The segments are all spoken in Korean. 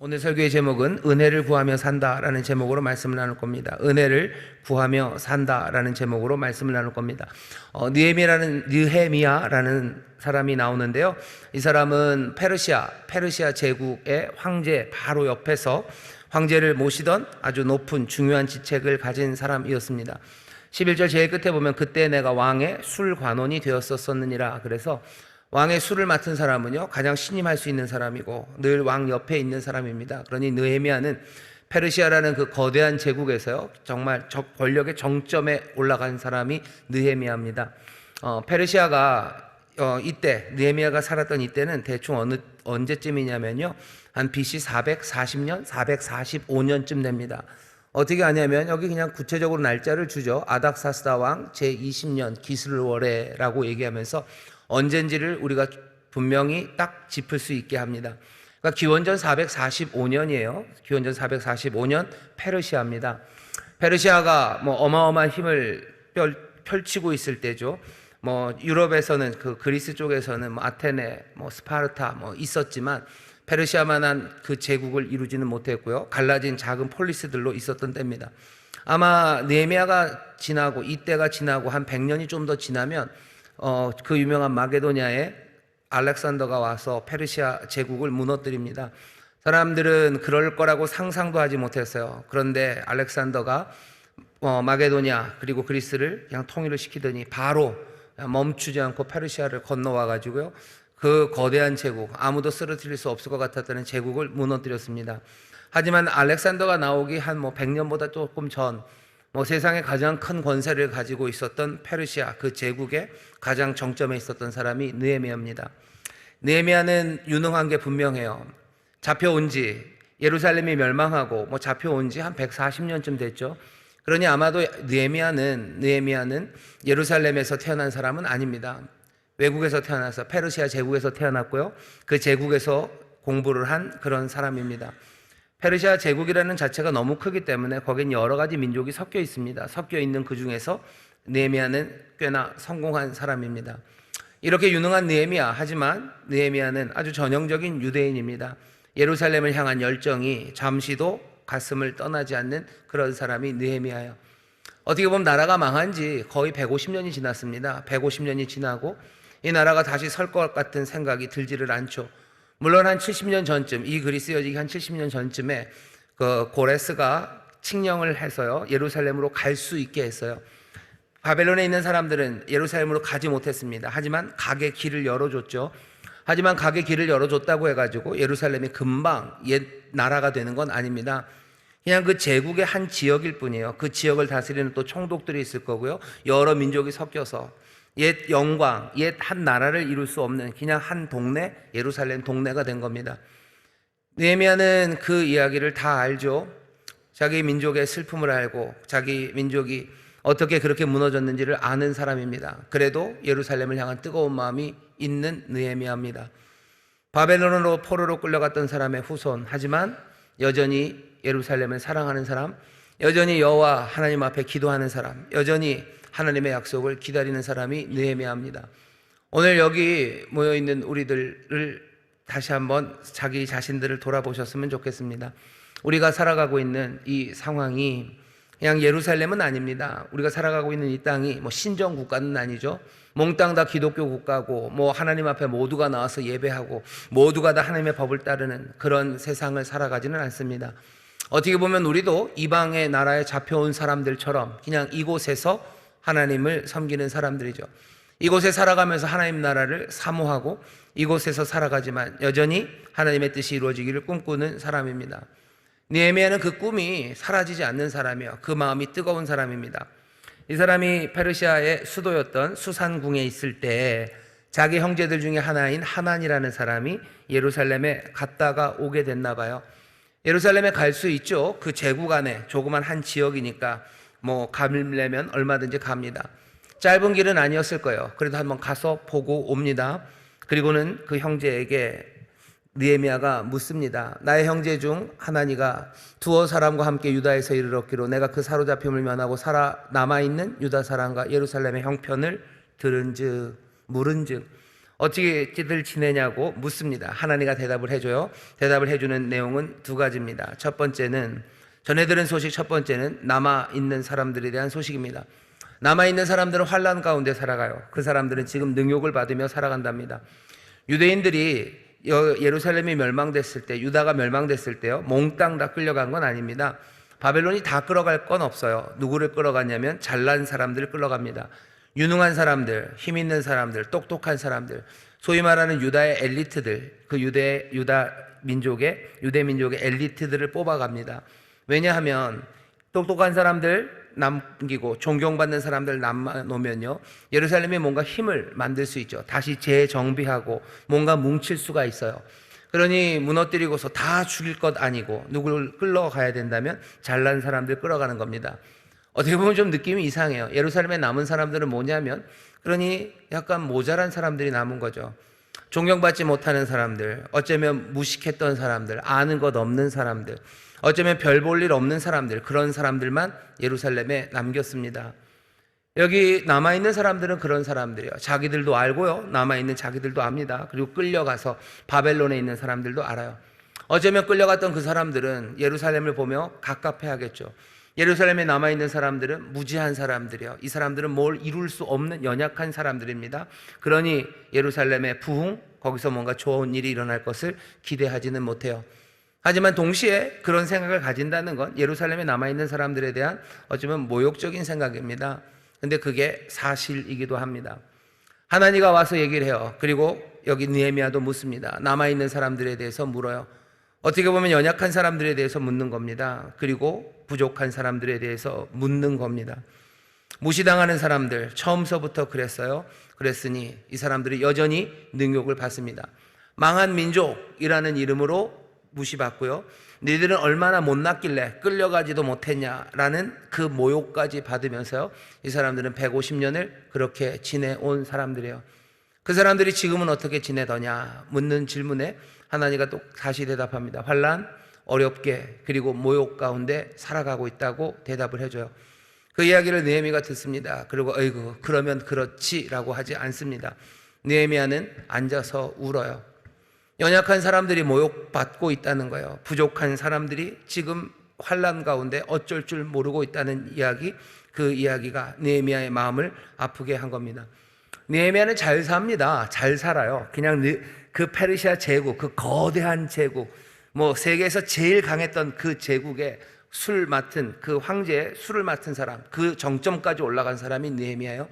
오늘 설교의 제목은 은혜를 구하며 산다라는 제목으로 말씀을 나눌 겁니다. 은혜를 구하며 산다라는 제목으로 말씀을 나눌 겁니다. 느헤미야라는 사람이 나오는데요. 이 사람은 페르시아 제국의 황제 바로 옆에서 황제를 모시던 아주 높은 중요한 직책을 가진 사람이었습니다. 11절 제일 끝에 보면 그때 내가 왕의 술관원이 되었었느니라. 그래서 왕의 술을 맡은 사람은요 가장 신임할 수 있는 사람이고 늘 왕 옆에 있는 사람입니다. 그러니 느헤미야는 페르시아라는 그 거대한 제국에서요 정말 권력의 정점에 올라간 사람이 느헤미야입니다. 페르시아가 이때 느헤미야가 살았던 이때는 대충 언제쯤이냐면요 한 BC 440년, 445년쯤 됩니다. 어떻게 하냐면 여기 그냥 구체적으로 날짜를 주죠. 아닥사스다 왕 제20년 기슬월해라고 얘기하면서 언젠지를 우리가 분명히 딱 짚을 수 있게 합니다. 그러니까 기원전 445년이에요. 기원전 445년 페르시아입니다. 페르시아가 뭐 어마어마한 힘을 펼치고 있을 때죠. 뭐 유럽에서는 그 그리스 쪽에서는 뭐 아테네, 뭐 스파르타 뭐 있었지만 페르시아만한 그 제국을 이루지는 못했고요. 갈라진 작은 폴리스들로 있었던 때입니다. 아마 느헤미야가 지나고 이때가 지나고 한 100년이 좀 더 지나면 그 유명한 마게도냐에 알렉산더가 와서 페르시아 제국을 무너뜨립니다. 사람들은 그럴 거라고 상상도 하지 못했어요. 그런데 알렉산더가 마게도냐 그리고 그리스를 그냥 통일을 시키더니 바로 멈추지 않고 페르시아를 건너와 가지고요 그 거대한 제국, 아무도 쓰러뜨릴 수 없을 것 같았다는 제국을 무너뜨렸습니다. 하지만 알렉산더가 나오기 한 100년보다 조금 전 세상에 가장 큰 권세를 가지고 있었던 페르시아 그 제국의 가장 정점에 있었던 사람이 느헤미야입니다. 느헤미야는 유능한 게 분명해요. 잡혀온 지 예루살렘이 멸망하고 잡혀온 지 한 140년쯤 됐죠. 그러니 아마도 느헤미야는 예루살렘에서 태어난 사람은 아닙니다. 외국에서 태어나서 페르시아 제국에서 태어났고요. 그 제국에서 공부를 한 그런 사람입니다. 페르시아 제국이라는 자체가 너무 크기 때문에 거긴 여러 가지 민족이 섞여 있습니다. 섞여 있는 그 중에서 느헤미야는 꽤나 성공한 사람입니다. 이렇게 유능한 느헤미야, 하지만 느헤미야는 아주 전형적인 유대인입니다. 예루살렘을 향한 열정이 잠시도 가슴을 떠나지 않는 그런 사람이 느헤미야예요. 어떻게 보면 나라가 망한 지 거의 150년이 지났습니다. 150년이 지나고 이 나라가 다시 설 것 같은 생각이 들지를 않죠. 물론 한 70년 전쯤, 이 글이 쓰여지기 한 70년 전쯤에 그 고레스가 칙령을 해서요 예루살렘으로 갈 수 있게 했어요. 바벨론에 있는 사람들은 예루살렘으로 가지 못했습니다. 하지만 가게 길을 열어줬죠. 하지만 가게 길을 열어줬다고 해가지고 예루살렘이 금방 옛 나라가 되는 건 아닙니다. 그냥 그 제국의 한 지역일 뿐이에요. 그 지역을 다스리는 또 총독들이 있을 거고요. 여러 민족이 섞여서 옛 영광, 옛 한 나라를 이룰 수 없는 그냥 한 동네, 예루살렘 동네가 된 겁니다. 느헤미야는 그 이야기를 다 알죠. 자기 민족의 슬픔을 알고 자기 민족이 어떻게 그렇게 무너졌는지를 아는 사람입니다. 그래도 예루살렘을 향한 뜨거운 마음이 있는 느헤미야입니다. 바벨론으로 포로로 끌려갔던 사람의 후손, 하지만 여전히 예루살렘을 사랑하는 사람, 여전히 여호와 하나님 앞에 기도하는 사람, 여전히 하나님의 약속을 기다리는 사람이 느헤미야입니다. 오늘 여기 모여있는 우리들을 다시 한번 자기 자신들을 돌아보셨으면 좋겠습니다. 우리가 살아가고 있는 이 상황이 그냥 예루살렘은 아닙니다. 우리가 살아가고 있는 이 땅이 신정 국가는 아니죠. 몽땅 다 기독교 국가고 하나님 앞에 모두가 나와서 예배하고 모두가 다 하나님의 법을 따르는 그런 세상을 살아가지는 않습니다. 어떻게 보면 우리도 이방의 나라에 잡혀온 사람들처럼 그냥 이곳에서 하나님을 섬기는 사람들이죠. 이곳에 살아가면서 하나님 나라를 사모하고 이곳에서 살아가지만 여전히 하나님의 뜻이 이루어지기를 꿈꾸는 사람입니다. 느헤미야는 그 꿈이 사라지지 않는 사람이에요. 그 마음이 뜨거운 사람입니다. 이 사람이 페르시아의 수도였던 수산궁에 있을 때 자기 형제들 중에 하나인 하만이라는 사람이 예루살렘에 갔다가 오게 됐나 봐요. 예루살렘에 갈 수 있죠. 그 제국 안에 조그만 한 지역이니까 가려면 얼마든지 갑니다. 짧은 길은 아니었을 거예요. 그래도 한번 가서 보고 옵니다. 그리고는 그 형제에게 느헤미야가 묻습니다. 나의 형제 중 하나니가 두어 사람과 함께 유다에서 이르렀기로 내가 그 사로잡힘을 면하고 살아 남아있는 유다 사람과 예루살렘의 형편을 들은즉 물은즉 어떻게들 지내냐고 묻습니다. 하나님과 대답을 해줘요. 대답을 해주는 내용은 두 가지입니다. 첫 번째는, 전해 들은 소식 첫 번째는 남아있는 사람들에 대한 소식입니다. 남아있는 사람들은 환난 가운데 살아가요. 그 사람들은 지금 능욕을 받으며 살아간답니다. 유대인들이 예루살렘이 멸망됐을 때, 유다가 멸망됐을 때요, 몽땅 다 끌려간 건 아닙니다. 바벨론이 다 끌어갈 건 없어요. 누구를 끌어갔냐면 잘난 사람들을 끌어갑니다. 유능한 사람들, 힘 있는 사람들, 똑똑한 사람들, 소위 말하는 유다의 엘리트들, 그 유대 민족의 엘리트들을 뽑아갑니다. 왜냐하면 똑똑한 사람들 남기고 존경받는 사람들 남아놓으면요, 예루살렘에 뭔가 힘을 만들 수 있죠. 다시 재정비하고 뭔가 뭉칠 수가 있어요. 그러니 무너뜨리고서 다 죽일 것 아니고 누구를 끌어가야 된다면 잘난 사람들 끌어가는 겁니다. 어떻게 보면 좀 느낌이 이상해요. 예루살렘에 남은 사람들은 뭐냐면, 그러니 약간 모자란 사람들이 남은 거죠. 존경받지 못하는 사람들, 어쩌면 무식했던 사람들, 아는 것 없는 사람들, 어쩌면 별 볼 일 없는 사람들, 그런 사람들만 예루살렘에 남겼습니다. 여기 남아있는 사람들은 그런 사람들이에요. 자기들도 알고요, 남아있는 자기들도 압니다. 그리고 끌려가서 바벨론에 있는 사람들도 알아요. 어쩌면 끌려갔던 그 사람들은 예루살렘을 보며 갑갑해하겠죠. 예루살렘에 남아있는 사람들은 무지한 사람들이에요. 이 사람들은 뭘 이룰 수 없는 연약한 사람들입니다. 그러니 예루살렘의 부흥, 거기서 뭔가 좋은 일이 일어날 것을 기대하지는 못해요. 하지만 동시에 그런 생각을 가진다는 건 예루살렘에 남아있는 사람들에 대한 어쩌면 모욕적인 생각입니다. 근데 그게 사실이기도 합니다. 하나니가 와서 얘기를 해요. 그리고 여기 느헤미야도 묻습니다. 남아있는 사람들에 대해서 물어요. 어떻게 보면 연약한 사람들에 대해서 묻는 겁니다. 그리고 부족한 사람들에 대해서 묻는 겁니다. 무시당하는 사람들, 처음서부터 그랬어요. 그랬으니 이 사람들이 여전히 능욕을 받습니다. 망한 민족이라는 이름으로 무시받고요, 너희들은 얼마나 못났길래 끌려가지도 못했냐라는 그 모욕까지 받으면서요, 이 사람들은 150년을 그렇게 지내온 사람들이에요. 그 사람들이 지금은 어떻게 지내더냐 묻는 질문에 하나님과 또 다시 대답합니다. 환난, 어렵게, 그리고 모욕 가운데 살아가고 있다고 대답을 해줘요. 그 이야기를 느헤미야가 듣습니다. 그리고 어이구 그러면 그렇지라고 하지 않습니다. 느헤미야는 앉아서 울어요. 연약한 사람들이 모욕받고 있다는 거예요. 부족한 사람들이 지금 환난 가운데 어쩔 줄 모르고 있다는 이야기, 그 이야기가 느헤미야의 마음을 아프게 한 겁니다. 느헤미야는 잘 삽니다. 잘 살아요. 그냥 그 페르시아 제국, 그 거대한 제국, 뭐 세계에서 제일 강했던 그 제국의 술 맡은, 그 황제의 술을 맡은 사람, 그 정점까지 올라간 사람이 느헤미야예요.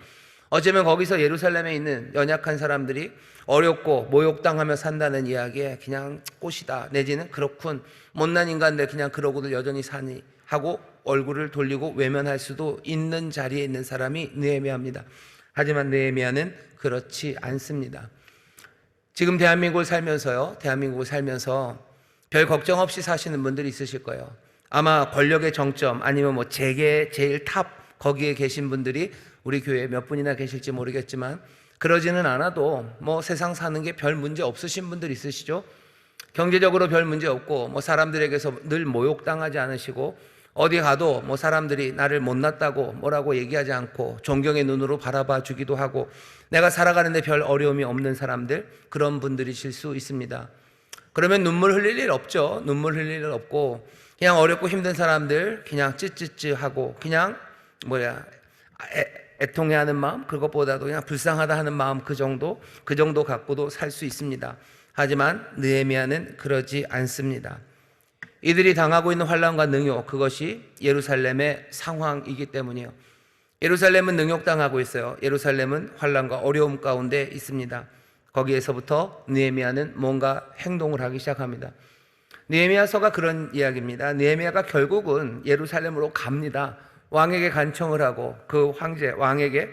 어쩌면 거기서 예루살렘에 있는 연약한 사람들이 어렵고 모욕당하며 산다는 이야기에 그냥 꽃이다, 내지는 그렇군, 못난 인간들 그냥 그러고들 여전히 사니 하고 얼굴을 돌리고 외면할 수도 있는 자리에 있는 사람이 느헤미야입니다. 하지만 느헤미야는 그렇지 않습니다. 지금 대한민국을 살면서 별 걱정 없이 사시는 분들이 있으실 거예요. 아마 권력의 정점, 아니면 뭐 재계 제일 탑 거기에 계신 분들이 우리 교회에 몇 분이나 계실지 모르겠지만, 그러지는 않아도 뭐 세상 사는 게 별 문제 없으신 분들 있으시죠? 경제적으로 별 문제 없고, 뭐 사람들에게서 늘 모욕당하지 않으시고, 어디 가도 뭐 사람들이 나를 못났다고 뭐라고 얘기하지 않고 존경의 눈으로 바라봐 주기도 하고, 내가 살아가는데 별 어려움이 없는 사람들, 그런 분들이실 수 있습니다. 그러면 눈물 흘릴 일 없죠. 눈물 흘릴 일 없고, 그냥 어렵고 힘든 사람들 그냥 찌찌찌하고, 그냥 애통해하는 마음, 그것보다도 그냥 불쌍하다 하는 마음, 그 정도 갖고도 살 수 있습니다. 하지만 느헤미야는 그러지 않습니다. 이들이 당하고 있는 환난과 능욕, 그것이 예루살렘의 상황이기 때문이에요. 예루살렘은 능욕당하고 있어요. 예루살렘은 환난과 어려움 가운데 있습니다. 거기에서부터 느헤미야는 뭔가 행동을 하기 시작합니다. 느헤미야서가 그런 이야기입니다. 느헤미야가 결국은 예루살렘으로 갑니다. 왕에게 간청을 하고 그 왕에게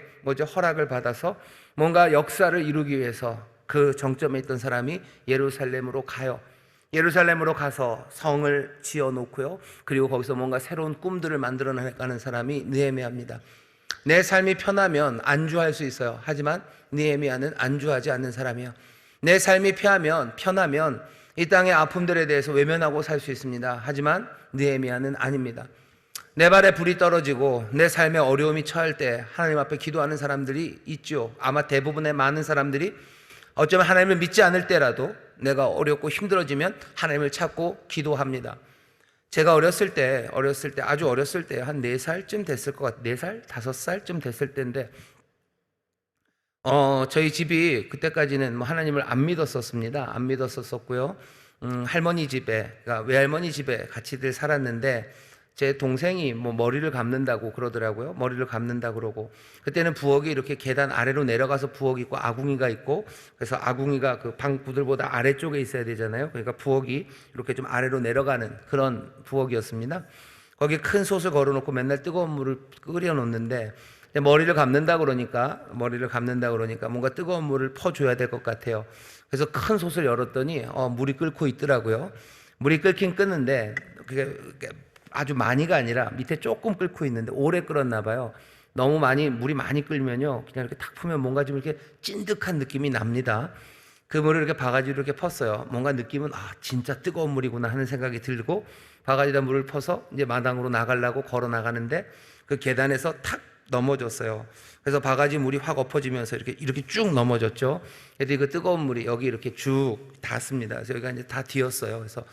허락을 받아서 뭔가 역사를 이루기 위해서 그 정점에 있던 사람이 예루살렘으로 가요. 예루살렘으로 가서 성을 지어 놓고요, 그리고 거기서 뭔가 새로운 꿈들을 만들어 나가는 사람이 느헤미야입니다. 내 삶이 편하면 안주할 수 있어요. 하지만 느헤미야는 안주하지 않는 사람이에요. 내 삶이 편하면 이 땅의 아픔들에 대해서 외면하고 살 수 있습니다. 하지만 느헤미야는 아닙니다. 내 발에 불이 떨어지고 내 삶에 어려움이 처할 때 하나님 앞에 기도하는 사람들이 있죠. 아마 대부분의 많은 사람들이 어쩌면 하나님을 믿지 않을 때라도 내가 어렵고 힘들어지면 하나님을 찾고 기도합니다. 제가 어렸을 때 아주 어렸을 때 한 4살쯤 됐을 것 같아요. 4살? 5살쯤 됐을 때인데 저희 집이 그때까지는 뭐 하나님을 안 믿었었습니다. 안 믿었었고요. 할머니 집에, 그러니까 외할머니 집에 같이들 살았는데 제 동생이 뭐 머리를 감는다고 그러더라고요. 머리를 감는다 그러고, 그때는 부엌이 이렇게 계단 아래로 내려가서 부엌이 있고 아궁이가 있고, 그래서 아궁이가 그 방구들보다 아래쪽에 있어야 되잖아요. 그러니까 부엌이 이렇게 좀 아래로 내려가는 그런 부엌이었습니다. 거기에 큰 솥을 걸어놓고 맨날 뜨거운 물을 끓여 놓는데, 머리를 감는다 그러니까 뭔가 뜨거운 물을 퍼줘야 될 것 같아요. 그래서 큰 솥을 열었더니 물이 끓고 있더라고요. 물이 끓긴 끓는데 그게 아주 많이가 아니라 밑에 조금 끓고 있는데 오래 끓었나 봐요. 너무 물이 많이 끓면요, 그냥 이렇게 탁 풀면 뭔가 좀 이렇게 찐득한 느낌이 납니다. 그 물을 이렇게 바가지로 이렇게 펐어요. 뭔가 느낌은 진짜 뜨거운 물이구나 하는 생각이 들고, 바가지에다 물을 퍼서 이제 마당으로 나가려고 걸어 나가는데 그 계단에서 탁 넘어졌어요. 그래서 바가지 물이 확 엎어지면서 이렇게 쭉 넘어졌죠. 그래서 그 뜨거운 물이 여기 이렇게 쭉 닿습니다. 그래서 여기가 이제 다 뒤었어요. 그래서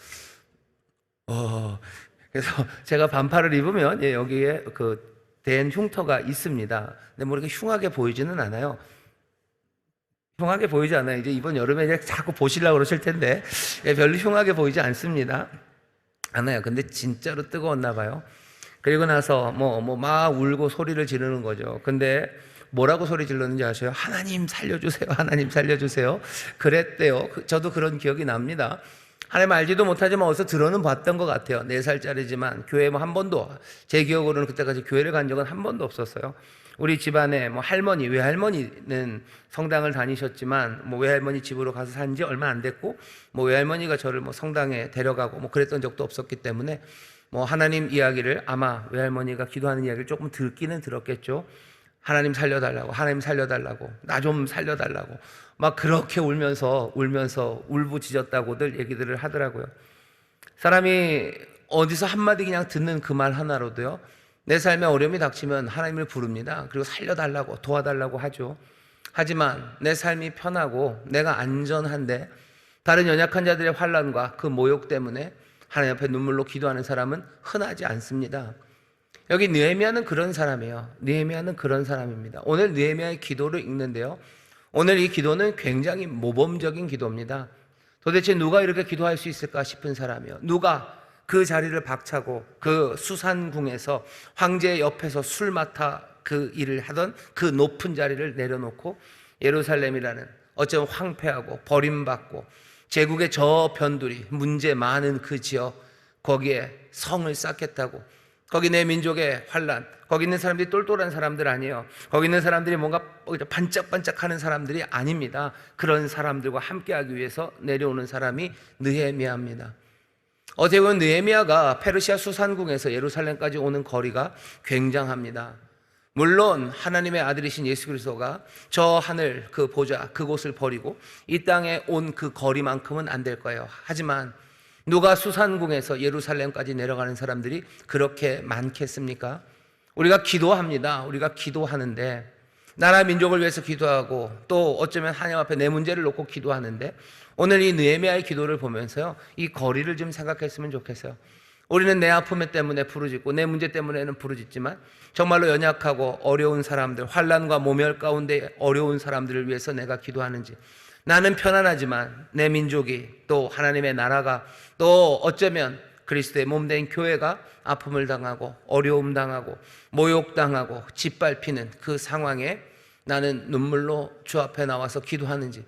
제가 반팔을 입으면 여기에 그 댄 흉터가 있습니다. 근데 뭐 이렇게 흉하게 보이지는 않아요. 흉하게 보이지 않아요. 이제 이번 여름에 이제 자꾸 보시려고 그러실 텐데 별로 흉하게 보이지 않습니다. 않아요. 근데 진짜로 뜨거웠나 봐요. 그리고 나서 막 울고 소리를 지르는 거죠. 근데 뭐라고 소리 질렀는지 아세요? 하나님 살려주세요. 하나님 살려주세요. 그랬대요. 저도 그런 기억이 납니다. 하나님 알지도 못하지만 어디서 들어는 봤던 것 같아요. 4살짜리지만 교회 한 번도, 제 기억으로는 그때까지 교회를 간 적은 한 번도 없었어요. 우리 집안에 외할머니는 성당을 다니셨지만 외할머니 집으로 가서 산 지 얼마 안 됐고, 외할머니가 저를 성당에 데려가고 그랬던 적도 없었기 때문에 하나님 이야기를, 아마 외할머니가 기도하는 이야기를 조금 듣기는 들었겠죠. 하나님 살려달라고, 나 좀 살려달라고 막 그렇게 울면서 울부짖었다고들 얘기들을 하더라고요. 사람이 어디서 한마디 그냥 듣는 그 말 하나로도요, 내 삶에 어려움이 닥치면 하나님을 부릅니다. 그리고 살려달라고, 도와달라고 하죠. 하지만 내 삶이 편하고 내가 안전한데 다른 연약한 자들의 환난과 그 모욕 때문에 하나님 앞에 눈물로 기도하는 사람은 흔하지 않습니다. 여기 느헤미야는 그런 사람이에요. 느헤미야는 그런 사람입니다. 오늘 느헤미야의 기도를 읽는데요, 오늘 이 기도는 굉장히 모범적인 기도입니다. 도대체 누가 이렇게 기도할 수 있을까 싶은 사람이에요. 누가 그 자리를 박차고 그 수산궁에서 황제 옆에서 술 맡아 그 일을 하던 그 높은 자리를 내려놓고 예루살렘이라는 어쩌면 황폐하고 버림받고 제국의 저변두리 문제 많은 그 지역, 거기에 성을 쌓겠다고, 거기 내 민족의 환난, 거기 있는 사람들이 똘똘한 사람들 아니에요. 거기 있는 사람들이 뭔가 반짝반짝하는 사람들이 아닙니다. 그런 사람들과 함께하기 위해서 내려오는 사람이 느헤미야입니다. 어떻게 보면 느헤미야가 페르시아 수산궁에서 예루살렘까지 오는 거리가 굉장합니다. 물론 하나님의 아들이신 예수 그리스도가 저 하늘 그 보좌 그곳을 버리고 이 땅에 온 그 거리만큼은 안 될 거예요. 하지만 누가 수산궁에서 예루살렘까지 내려가는 사람들이 그렇게 많겠습니까? 우리가 기도합니다. 우리가 기도하는데, 나라 민족을 위해서 기도하고 또 어쩌면 하나님 앞에 내 문제를 놓고 기도하는데, 오늘 이 느헤미야의 기도를 보면서요, 이 거리를 좀 생각했으면 좋겠어요. 우리는 내 아픔 때문에 부르짖고 내 문제 때문에는 부르짖지만 정말로 연약하고 어려운 사람들, 환난과 모멸 가운데 어려운 사람들을 위해서 내가 기도하는지, 나는 편안하지만 내 민족이, 또 하나님의 나라가, 또 어쩌면 그리스도의 몸된 교회가 아픔을 당하고 어려움 당하고 모욕당하고 짓밟히는 그 상황에 나는 눈물로 주 앞에 나와서 기도하는지,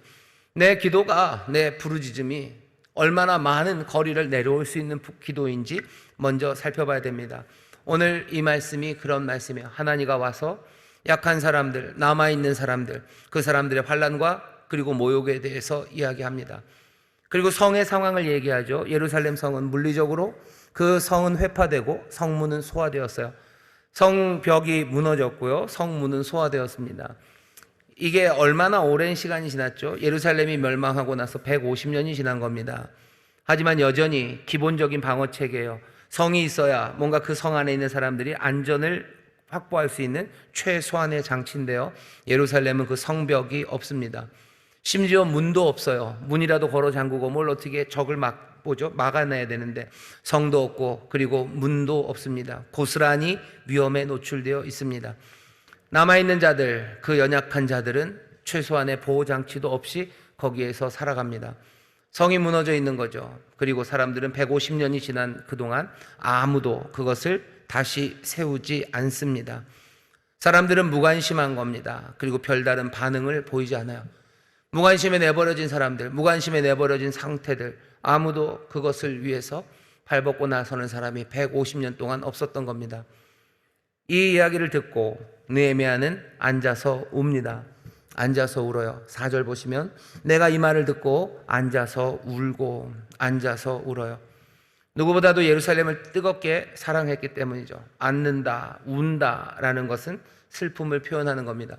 내 기도가, 내 부르짖음이 얼마나 많은 거리를 내려올 수 있는 기도인지 먼저 살펴봐야 됩니다. 오늘 이 말씀이 그런 말씀이에요. 하나님과 와서 약한 사람들, 남아있는 사람들, 그 사람들의 환난과 그리고 모욕에 대해서 이야기합니다. 그리고 성의 상황을 얘기하죠. 예루살렘 성은 물리적으로 그 성은 회파되고 성문은 소화되었어요. 성벽이 무너졌고요, 성문은 소화되었습니다. 이게 얼마나 오랜 시간이 지났죠? 예루살렘이 멸망하고 나서 150년이 지난 겁니다. 하지만 여전히 기본적인 방어 체계예요. 성이 있어야 뭔가 그 성 안에 있는 사람들이 안전을 확보할 수 있는 최소한의 장치인데요, 예루살렘은 그 성벽이 없습니다. 심지어 문도 없어요. 문이라도 걸어 잠그고 뭘 어떻게 적을 막아내야 되는데 성도 없고 그리고 문도 없습니다. 고스란히 위험에 노출되어 있습니다. 남아있는 자들, 그 연약한 자들은 최소한의 보호장치도 없이 거기에서 살아갑니다. 성이 무너져 있는 거죠. 그리고 사람들은 150년이 지난 그동안 아무도 그것을 다시 세우지 않습니다. 사람들은 무관심한 겁니다. 그리고 별다른 반응을 보이지 않아요. 무관심에 내버려진 사람들, 무관심에 내버려진 상태들, 아무도 그것을 위해서 발벗고 나서는 사람이 150년 동안 없었던 겁니다. 이 이야기를 듣고 느헤미야는 앉아서 웁니다. 앉아서 울어요. 4절 보시면 내가 이 말을 듣고 앉아서 울고 앉아서 울어요. 누구보다도 예루살렘을 뜨겁게 사랑했기 때문이죠. 앉는다, 운다라는 것은 슬픔을 표현하는 겁니다.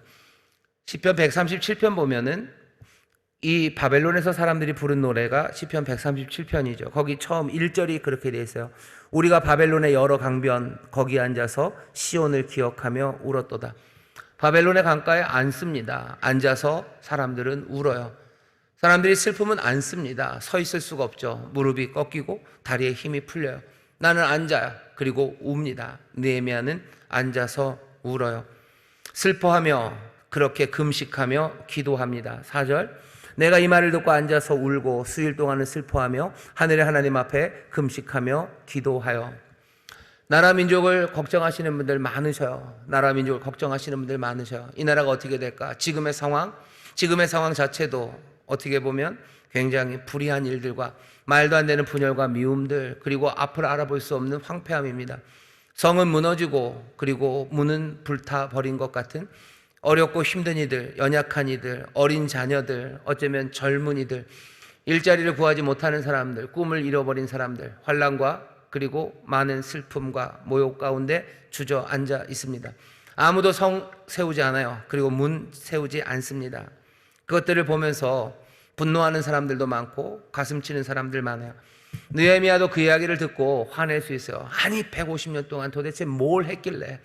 시편 137편 보면은 이 바벨론에서 사람들이 부른 노래가 시편 137편이죠. 거기 처음 1절이 그렇게 되어 있어요. 우리가 바벨론의 여러 강변 거기 앉아서 시온을 기억하며 울었도다. 바벨론의 강가에 앉습니다. 앉아서 사람들은 울어요. 사람들이 슬픔은 앉습니다. 서 있을 수가 없죠. 무릎이 꺾이고 다리에 힘이 풀려요. 나는 앉아요. 그리고 웁니다. 느헤미야는 앉아서 울어요. 슬퍼하며 그렇게 금식하며 기도합니다. 4절 내가 이 말을 듣고 앉아서 울고 수일 동안은 슬퍼하며 하늘의 하나님 앞에 금식하며 기도하여. 나라 민족을 걱정하시는 분들 많으셔요. 나라 민족을 걱정하시는 분들 많으셔요. 이 나라가 어떻게 될까? 지금의 상황 자체도 어떻게 보면 굉장히 불의한 일들과 말도 안 되는 분열과 미움들, 그리고 앞을 알아볼 수 없는 황폐함입니다. 성은 무너지고 그리고 문은 불타버린 것 같은 어렵고 힘든 이들, 연약한 이들, 어린 자녀들, 어쩌면 젊은이들, 일자리를 구하지 못하는 사람들, 꿈을 잃어버린 사람들, 환난과 그리고 많은 슬픔과 모욕 가운데 주저앉아 있습니다. 아무도 성 세우지 않아요. 그리고 문 세우지 않습니다. 그것들을 보면서 분노하는 사람들도 많고 가슴 치는 사람들 많아요. 느헤미야도 그 이야기를 듣고 화낼 수 있어요. 아니 150년 동안 도대체 뭘 했길래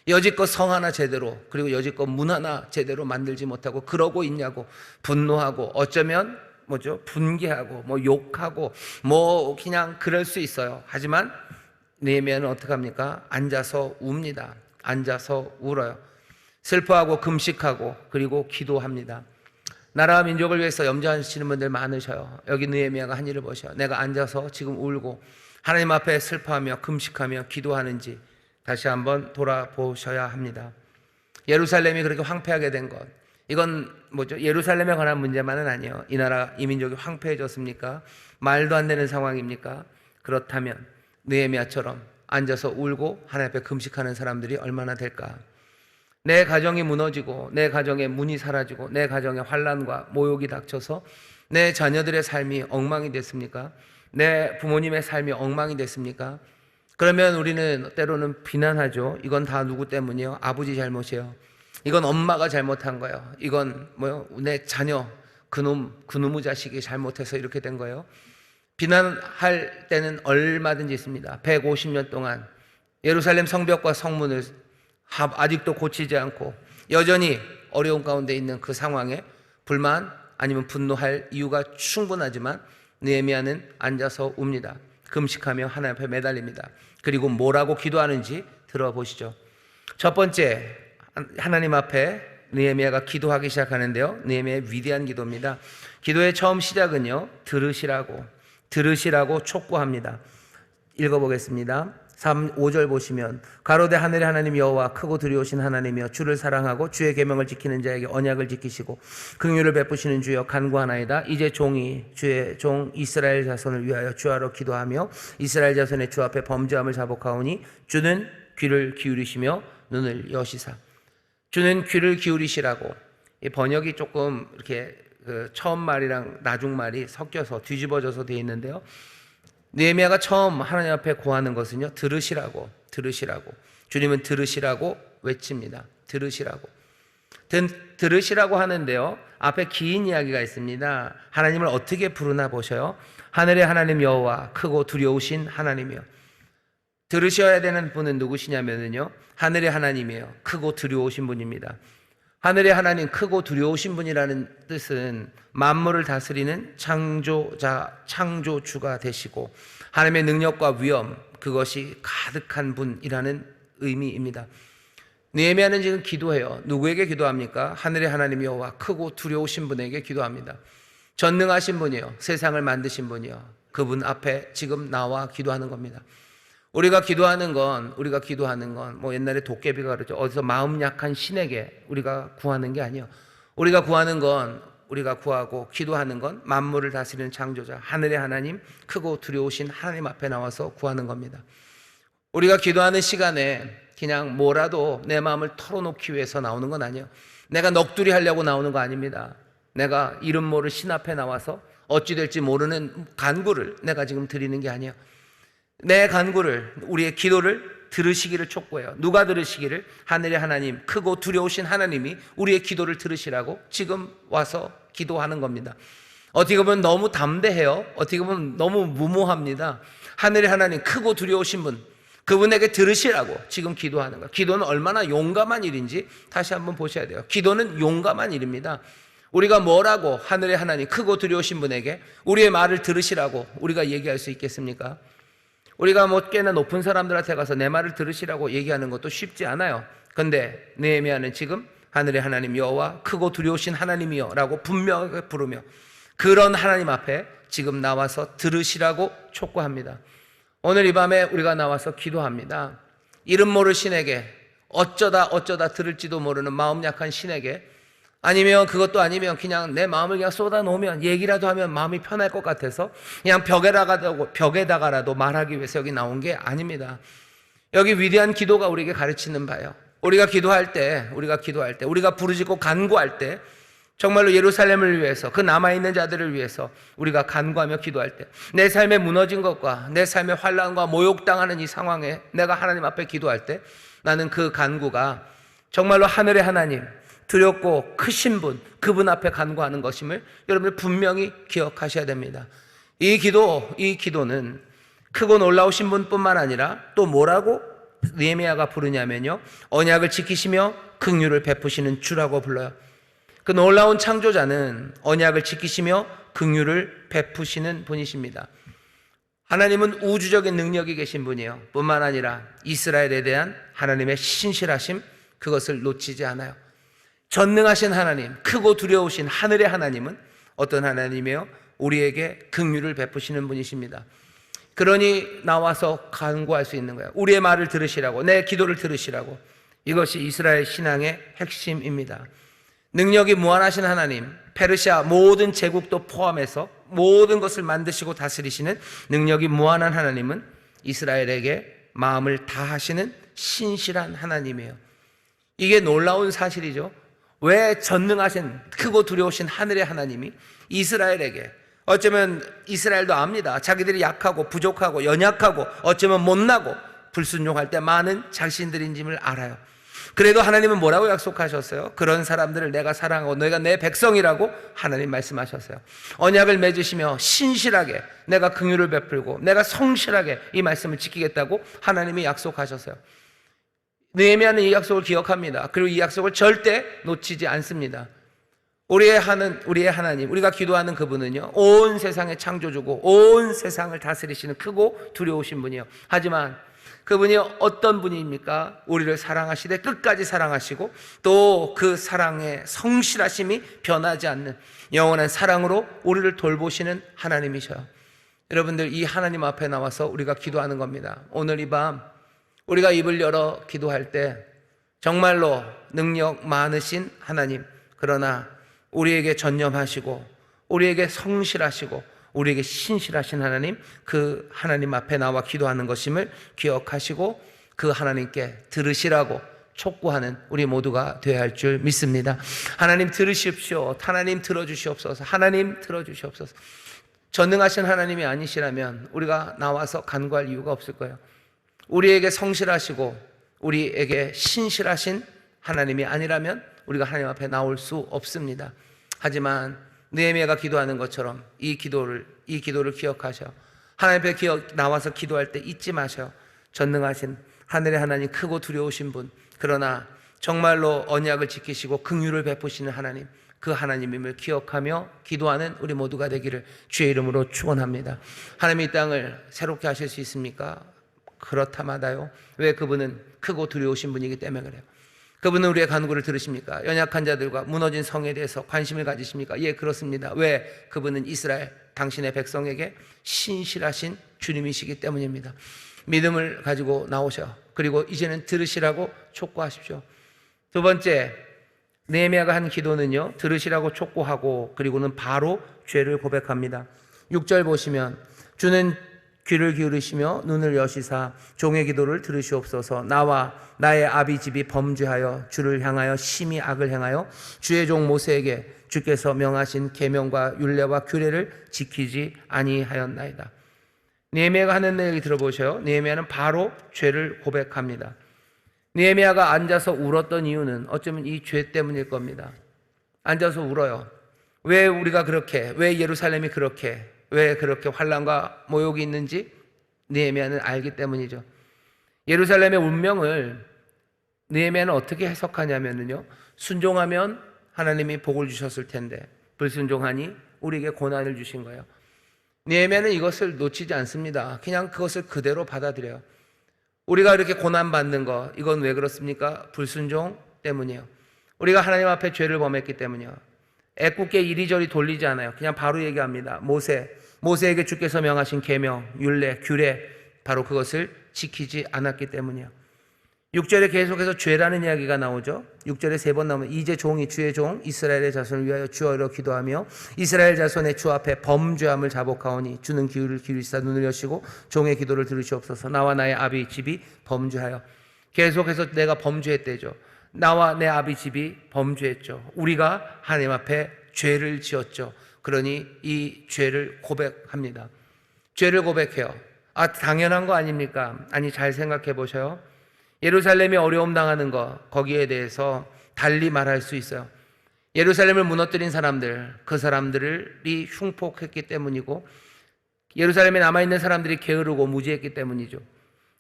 여지껏 성 하나 제대로, 그리고 여지껏 문 하나 제대로 만들지 못하고 그러고 있냐고 분노하고, 어쩌면 분개하고 욕하고 그냥 그럴 수 있어요. 하지만 느헤미야는 어떻게 합니까? 앉아서 웁니다. 앉아서 울어요. 슬퍼하고 금식하고 그리고 기도합니다. 나라와 민족을 위해서 염려하시는 분들 많으셔요. 여기 느헤미야가 한 일을 보셔요. 내가 앉아서 지금 울고 하나님 앞에 슬퍼하며 금식하며 기도하는지 다시 한번 돌아보셔야 합니다. 예루살렘이 그렇게 황폐하게 된 것, 이건 예루살렘에 관한 문제만은 아니에요. 이 나라, 이 민족이 황폐해졌습니까? 말도 안 되는 상황입니까? 그렇다면 느헤미야처럼 앉아서 울고 하나님 앞에 금식하는 사람들이 얼마나 될까? 내 가정이 무너지고 내 가정의 문이 사라지고 내 가정에 환난과 모욕이 닥쳐서 내 자녀들의 삶이 엉망이 됐습니까? 내 부모님의 삶이 엉망이 됐습니까? 그러면 우리는 때로는 비난하죠. 이건 다 누구 때문이에요? 아버지 잘못이에요. 이건 엄마가 잘못한 거예요. 이건 내 자녀, 그놈의 자식이 잘못해서 이렇게 된 거예요. 비난할 때는 얼마든지 있습니다. 150년 동안 예루살렘 성벽과 성문을 아직도 고치지 않고 여전히 어려운 가운데 있는 그 상황에 불만 아니면 분노할 이유가 충분하지만 느헤미야는 앉아서 웁니다. 금식하며 하나님 앞에 매달립니다. 그리고 뭐라고 기도하는지 들어보시죠. 첫 번째, 하나님 앞에 느헤미야가 기도하기 시작하는데요. 느헤미야의 위대한 기도입니다. 기도의 처음 시작은요, 들으시라고 촉구합니다. 읽어보겠습니다. 5절 보시면 가로되 하늘의 하나님 여호와 크고 두려우신 하나님이여 주를 사랑하고 주의 계명을 지키는 자에게 언약을 지키시고 긍휼을 베푸시는 주여 간구하나이다. 이제 종이 주의 종 이스라엘 자손을 위하여 주하러 기도하며 이스라엘 자손의 주 앞에 범죄함을 자복하오니 주는 귀를 기울이시며 눈을 여시사. 주는 귀를 기울이시라고. 이 번역이 조금 이렇게 처음 말이랑 나중 말이 섞여서 뒤집어져서 되어 있는데요. 느헤미야가 처음 하나님 앞에 구하는 것은요, 들으시라고. 주님은 들으시라고 외칩니다. 들으시라고 하는데요, 앞에 긴 이야기가 있습니다. 하나님을 어떻게 부르나 보셔요. 하늘의 하나님 여호와 크고 두려우신 하나님이요. 들으셔야 되는 분은 누구시냐면요, 하늘의 하나님이에요. 크고 두려우신 분입니다. 하늘의 하나님, 크고 두려우신 분이라는 뜻은 만물을 다스리는 창조자, 창조주가 되시고 하나님의 능력과 위엄, 그것이 가득한 분이라는 의미입니다. 느헤미야는 지금 기도해요. 누구에게 기도합니까? 하늘의 하나님 여호와, 크고 두려우신 분에게 기도합니다. 전능하신 분이요, 세상을 만드신 분이요, 그분 앞에 지금 나와 기도하는 겁니다. 우리가 기도하는 건 뭐 옛날에 도깨비가 그러죠. 어디서 마음 약한 신에게 우리가 구하는 게 아니에요. 우리가 구하고 기도하는 건 만물을 다스리는 창조자, 하늘의 하나님, 크고 두려우신 하나님 앞에 나와서 구하는 겁니다. 우리가 기도하는 시간에 그냥 뭐라도 내 마음을 털어놓기 위해서 나오는 건 아니에요. 내가 넋두리 하려고 나오는 거 아닙니다. 내가 이름 모를 신 앞에 나와서 어찌 될지 모르는 간구를 내가 지금 드리는 게 아니에요. 내 간구를, 우리의 기도를 들으시기를 촉구해요. 누가 들으시기를? 하늘의 하나님, 크고 두려우신 하나님이 우리의 기도를 들으시라고 지금 와서 기도하는 겁니다. 어떻게 보면 너무 담대해요. 어떻게 보면 너무 무모합니다. 하늘의 하나님, 크고 두려우신 분, 그분에게 들으시라고 지금 기도하는 거예요. 기도는 얼마나 용감한 일인지 다시 한번 보셔야 돼요. 기도는 용감한 일입니다. 우리가 뭐라고 하늘의 하나님, 크고 두려우신 분에게 우리의 말을 들으시라고 우리가 얘기할 수 있겠습니까? 우리가 뭐 꽤나 높은 사람들한테 가서 내 말을 들으시라고 얘기하는 것도 쉽지 않아요. 근데 느헤미야는 지금 하늘의 하나님 여호와, 크고 두려우신 하나님이여 라고 분명하게 부르며 그런 하나님 앞에 지금 나와서 들으시라고 촉구합니다. 오늘 이 밤에 우리가 나와서 기도합니다. 이름 모를 신에게, 어쩌다 들을지도 모르는 마음 약한 신에게, 아니면 그것도 아니면 그냥 내 마음을 그냥 쏟아놓으면 얘기라도 하면 마음이 편할 것 같아서 그냥 벽에다가라도 말하기 위해서 여기 나온 게 아닙니다. 여기 위대한 기도가 우리에게 가르치는 바예요. 우리가 기도할 때, 우리가 부르짖고 간구할 때, 정말로 예루살렘을 위해서, 그 남아있는 자들을 위해서 우리가 간구하며 기도할 때, 내 삶에 무너진 것과 내 삶의 환난과 모욕당하는 이 상황에 내가 하나님 앞에 기도할 때, 나는 그 간구가 정말로 하늘의 하나님, 두렵고 크신 분, 그분 앞에 간구하는 것임을 여러분들 분명히 기억하셔야 됩니다. 이 기도는 크고 놀라우신 분뿐만 아니라 또 뭐라고 느헤미야가 부르냐면요, 언약을 지키시며 긍휼을 베푸시는 주라고 불러요. 그 놀라운 창조자는 언약을 지키시며 긍휼을 베푸시는 분이십니다. 하나님은 우주적인 능력이 계신 분이에요. 뿐만 아니라 이스라엘에 대한 하나님의 신실하심, 그것을 놓치지 않아요. 전능하신 하나님, 크고 두려우신 하늘의 하나님은 어떤 하나님이에요? 우리에게 긍휼을 베푸시는 분이십니다. 그러니 나와서 간구할 수 있는 거예요. 우리의 말을 들으시라고, 내 기도를 들으시라고. 이것이 이스라엘 신앙의 핵심입니다. 능력이 무한하신 하나님, 페르시아 모든 제국도 포함해서 모든 것을 만드시고 다스리시는 능력이 무한한 하나님은 이스라엘에게 마음을 다하시는 신실한 하나님이에요. 이게 놀라운 사실이죠. 왜 전능하신 크고 두려우신 하늘의 하나님이 이스라엘에게, 어쩌면 이스라엘도 압니다. 자기들이 약하고 부족하고 연약하고 어쩌면 못나고 불순종할 때 많은 자신들인지를 알아요. 그래도 하나님은 뭐라고 약속하셨어요? 그런 사람들을 내가 사랑하고 너희가 내 백성이라고 하나님 말씀하셨어요. 언약을 맺으시며 신실하게 내가 긍휼을 베풀고 내가 성실하게 이 말씀을 지키겠다고 하나님이 약속하셨어요. 느헤미야는 이 약속을 기억합니다. 그리고 이 약속을 절대 놓치지 않습니다. 우리의 하나님, 우리가 기도하는 그분은요, 온 세상의 창조주고 온 세상을 다스리시는 크고 두려우신 분이요. 하지만 그분이 어떤 분입니까? 우리를 사랑하시되 끝까지 사랑하시고 또 그 사랑의 성실하심이 변하지 않는 영원한 사랑으로 우리를 돌보시는 하나님이셔요. 여러분들, 이 하나님 앞에 나와서 우리가 기도하는 겁니다. 오늘 이 밤 우리가 입을 열어 기도할 때 정말로 능력 많으신 하나님, 그러나 우리에게 전념하시고 우리에게 성실하시고 우리에게 신실하신 하나님, 그 하나님 앞에 나와 기도하는 것임을 기억하시고 그 하나님께 들으시라고 촉구하는 우리 모두가 되어야 할 줄 믿습니다. 하나님 들으십시오. 하나님 들어주시옵소서. 하나님 들어주시옵소서. 전능하신 하나님이 아니시라면 우리가 나와서 간구할 이유가 없을 거예요. 우리에게 성실하시고 우리에게 신실하신 하나님이 아니라면 우리가 하나님 앞에 나올 수 없습니다. 하지만 느헤미야가 기도하는 것처럼 이 기도를 기억하셔. 하나님 앞에 나와서 기도할 때 잊지 마셔. 전능하신 하늘의 하나님, 크고 두려우신 분, 그러나 정말로 언약을 지키시고 긍휼을 베푸시는 하나님, 그 하나님임을 기억하며 기도하는 우리 모두가 되기를 주의 이름으로 축원합니다. 하나님 이 땅을 새롭게 하실 수 있습니까? 그렇다마다요. 왜? 그분은 크고 두려우신 분이기 때문에 그래요. 그분은 우리의 간구를 들으십니까? 연약한 자들과 무너진 성에 대해서 관심을 가지십니까? 예, 그렇습니다. 왜? 그분은 이스라엘 당신의 백성에게 신실하신 주님이시기 때문입니다. 믿음을 가지고 나오셔. 그리고 이제는 들으시라고 촉구하십시오. 두 번째, 느헤미야가 한 기도는요, 들으시라고 촉구하고 그리고는 바로 죄를 고백합니다. 6절 보시면, 주는 귀를 기울이시며 눈을 여시사 종의 기도를 들으시옵소서. 나와 나의 아비 집이 범죄하여 주를 향하여 심히 악을 행하여 주의 종 모세에게 주께서 명하신 계명과 율례와 규례를 지키지 아니하였나이다. 느헤미야가 하는 얘기 들어보셔요. 느헤미야는 바로 죄를 고백합니다. 느헤미야가 앉아서 울었던 이유는 어쩌면 이 죄 때문일 겁니다. 앉아서 울어요. 왜 우리가 그렇게, 왜 예루살렘이 그렇게, 왜 그렇게 환난과 모욕이 있는지 느헤미야는 알기 때문이죠. 예루살렘의 운명을 느헤미야는 어떻게 해석하냐면요, 순종하면 하나님이 복을 주셨을 텐데 불순종하니 우리에게 고난을 주신 거예요. 느헤미야는 이것을 놓치지 않습니다. 그냥 그것을 그대로 받아들여요. 우리가 이렇게 고난받는 거, 이건 왜 그렇습니까? 불순종 때문이에요. 우리가 하나님 앞에 죄를 범했기 때문이에요. 애꿎게 이리저리 돌리지 않아요. 그냥 바로 얘기합니다. 모세에게 주께서 명하신 계명, 율례, 규례, 바로 그것을 지키지 않았기 때문이에요. 6절에 계속해서 죄라는 이야기가 나오죠. 6절에 3번 나오면, 이제 종이 주의 종 이스라엘의 자손을 위하여 주어로 기도하며 이스라엘 자손의 주 앞에 범죄함을 자복하오니 주는 귀를 기울이시사 눈을 여시고 종의 기도를 들으시옵소서. 나와 나의 아비 집이 범죄하여. 계속해서 내가 범죄했대죠. 나와 내 아비 집이 범죄했죠. 우리가 하나님 앞에 죄를 지었죠. 그러니 이 죄를 고백합니다. 죄를 고백해요. 당연한 거 아닙니까? 아니, 잘 생각해 보셔요. 예루살렘이 어려움 당하는 거, 거기에 대해서 달리 말할 수 있어요. 예루살렘을 무너뜨린 사람들, 그 사람들이 흉폭했기 때문이고 예루살렘에 남아있는 사람들이 게으르고 무지했기 때문이죠.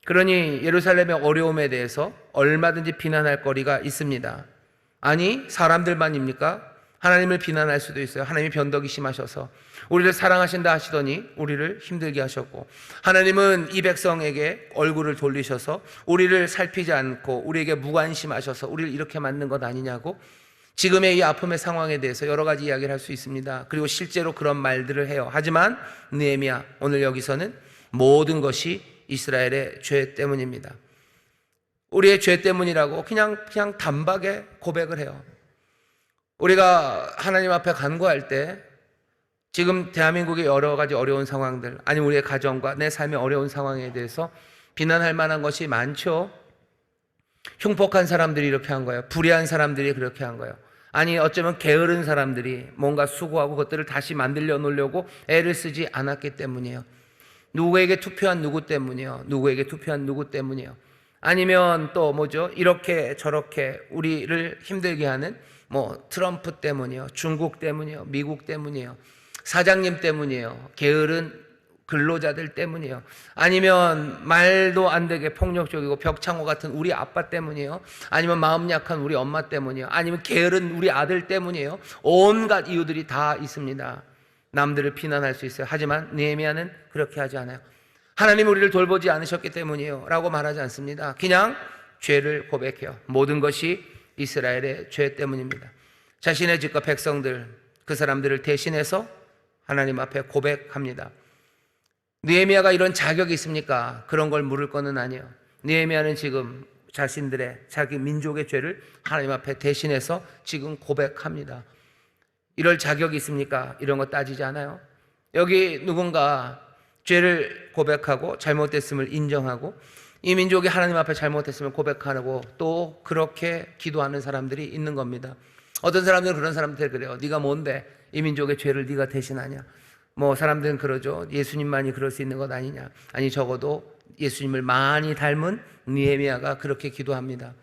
그러니 예루살렘의 어려움에 대해서 얼마든지 비난할 거리가 있습니다. 아니, 사람들만입니까? 하나님을 비난할 수도 있어요. 하나님이 변덕이 심하셔서 우리를 사랑하신다 하시더니 우리를 힘들게 하셨고, 하나님은 이 백성에게 얼굴을 돌리셔서 우리를 살피지 않고 우리에게 무관심하셔서 우리를 이렇게 만든 것 아니냐고 지금의 이 아픔의 상황에 대해서 여러 가지 이야기를 할 수 있습니다. 그리고 실제로 그런 말들을 해요. 하지만 느헤미야, 오늘 여기서는 모든 것이 이스라엘의 죄 때문입니다. 우리의 죄 때문이라고 그냥 단박에 고백을 해요. 우리가 하나님 앞에 간구할 때 지금 대한민국의 여러 가지 어려운 상황들, 아니면 우리의 가정과 내 삶의 어려운 상황에 대해서 비난할 만한 것이 많죠. 흉폭한 사람들이 이렇게 한 거예요. 불의한 사람들이 그렇게 한 거예요. 아니, 어쩌면 게으른 사람들이 뭔가 수고하고 그것들을 다시 만들려 놓으려고 애를 쓰지 않았기 때문이에요. 누구에게 투표한 누구 때문이에요. 누구에게 투표한 누구 때문이에요. 아니면 또 뭐죠? 이렇게 저렇게 우리를 힘들게 하는 트럼프 때문이에요. 중국 때문이에요. 미국 때문이에요. 사장님 때문이에요. 게으른 근로자들 때문이에요. 아니면 말도 안 되게 폭력적이고 벽창호 같은 우리 아빠 때문이에요. 아니면 마음 약한 우리 엄마 때문이에요. 아니면 게으른 우리 아들 때문이에요. 온갖 이유들이 다 있습니다. 남들을 비난할 수 있어요. 하지만 느헤미야는 그렇게 하지 않아요. 하나님 우리를 돌보지 않으셨기 때문이에요 라고 말하지 않습니다. 그냥 죄를 고백해요. 모든 것이 이스라엘의 죄 때문입니다. 자신의 집과 백성들, 그 사람들을 대신해서 하나님 앞에 고백합니다. 느헤미야가 이런 자격이 있습니까? 그런 걸 물을 거는 아니에요. 느헤미야는 지금 자신들의 자기 민족의 죄를 하나님 앞에 대신해서 지금 고백합니다. 이럴 자격이 있습니까? 이런 거 따지지 않아요. 여기 누군가 죄를 고백하고 잘못됐음을 인정하고 이 민족이 하나님 앞에 잘못했음을 고백하고 또 그렇게 기도하는 사람들이 있는 겁니다. 어떤 사람들은 그런 사람들 그래요. 네가 뭔데 이 민족의 죄를 네가 대신하냐. 사람들은 그러죠. 예수님만이 그럴 수 있는 것 아니냐. 아니, 적어도 예수님을 많이 닮은 느헤미야가 그렇게 기도합니다.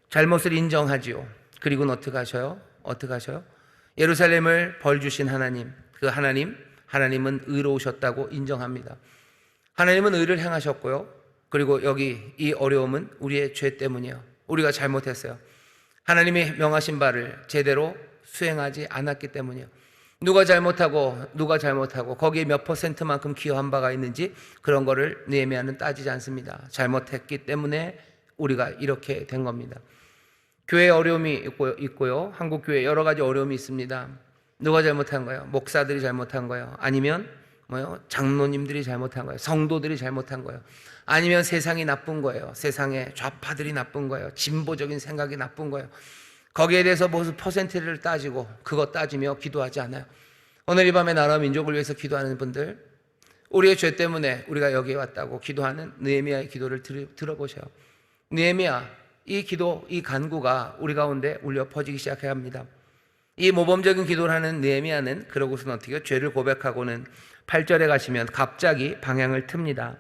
잘못을 인정하지요. 그리고는 어떻게 하셔요? 예루살렘을 벌 주신 하나님, 그 하나님은 의로우셨다고 인정합니다. 하나님은 의를 행하셨고요. 그리고 여기 이 어려움은 우리의 죄 때문이에요. 우리가 잘못했어요. 하나님이 명하신 바를 제대로 수행하지 않았기 때문이에요. 누가 잘못하고 거기에 몇 퍼센트만큼 기여한 바가 있는지 그런 거를 느헤미야는 따지지 않습니다. 잘못했기 때문에 우리가 이렇게 된 겁니다. 교회에 어려움이 있고요. 한국 교회에 여러 가지 어려움이 있습니다. 누가 잘못한 거예요? 목사들이 잘못한 거예요? 아니면 장로님들이 잘못한 거예요? 성도들이 잘못한 거예요? 아니면 세상이 나쁜 거예요? 세상의 좌파들이 나쁜 거예요? 진보적인 생각이 나쁜 거예요? 거기에 대해서 무슨 퍼센트를 따지고 그거 따지며 기도하지 않아요. 오늘 이 밤에 나라와 민족을 위해서 기도하는 분들, 우리의 죄 때문에 우리가 여기에 왔다고 기도하는 느헤미야의 기도를 들어보세요. 느헤미야, 이 기도, 이 간구가 우리 가운데 울려 퍼지기 시작해야 합니다. 이 모범적인 기도를 하는 느헤미야는 그러고서는 어떻게 죄를 고백하고는 8절에 가시면 갑자기 방향을 틉니다.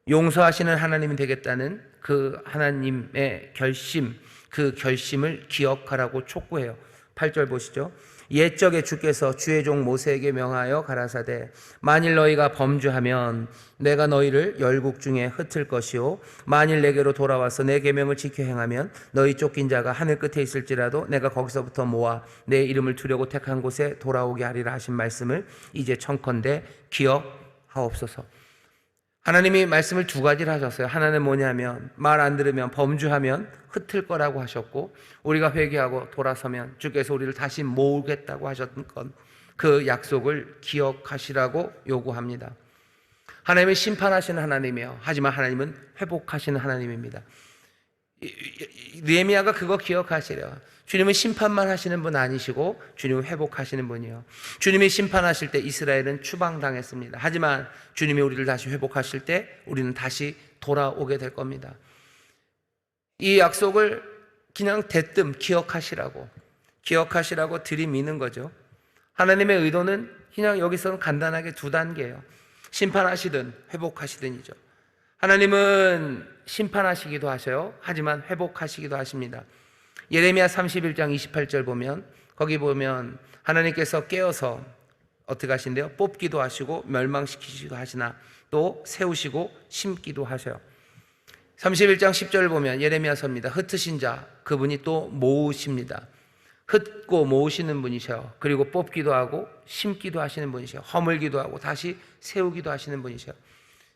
용서하시는 하나님이 되겠다는 그 하나님의 결심, 그 결심을 기억하라고 촉구해요. 8절 보시죠. 옛적에 주께서 주의 종 모세에게 명하여 가라사대 만일 너희가 범죄하면 내가 너희를 열국 중에 흩을 것이요 만일 내게로 돌아와서 내 계명을 지켜 행하면 너희 쫓긴 자가 하늘 끝에 있을지라도 내가 거기서부터 모아 내 이름을 두려고 택한 곳에 돌아오게 하리라 하신 말씀을 이제 청컨대 기억하옵소서. 하나님이 말씀을 두 가지를 하셨어요. 하나는 뭐냐면 말 안 들으면 범죄하면 흩을 거라고 하셨고, 우리가 회개하고 돌아서면 주께서 우리를 다시 모으겠다고 하셨던 건 그 약속을 기억하시라고 요구합니다. 하나님은 심판하시는 하나님이에요. 하지만 하나님은 회복하시는 하나님입니다. 느헤미야가 그거 기억하시래요. 주님은 심판만 하시는 분 아니시고 주님은 회복하시는 분이에요. 주님이 심판하실 때 이스라엘은 추방당했습니다. 하지만 주님이 우리를 다시 회복하실 때 우리는 다시 돌아오게 될 겁니다. 이 약속을 그냥 대뜸 기억하시라고 들이미는 거죠. 하나님의 의도는 그냥 여기서는 간단하게 두 단계예요. 심판하시든 회복하시든이죠. 하나님은 심판하시기도 하셔요. 하지만 회복하시기도 하십니다. 예레미야 31장 28절 보면, 거기 보면 하나님께서 깨어서 어떻게 하신대요? 뽑기도 하시고 멸망시키시기도 하시나 또 세우시고 심기도 하셔요. 31장 10절을 보면 예레미야서입니다. 흩으신 자, 그분이 또 모으십니다. 흩고 모으시는 분이셔요. 그리고 뽑기도 하고 심기도 하시는 분이셔요. 허물기도 하고 다시 세우기도 하시는 분이셔요.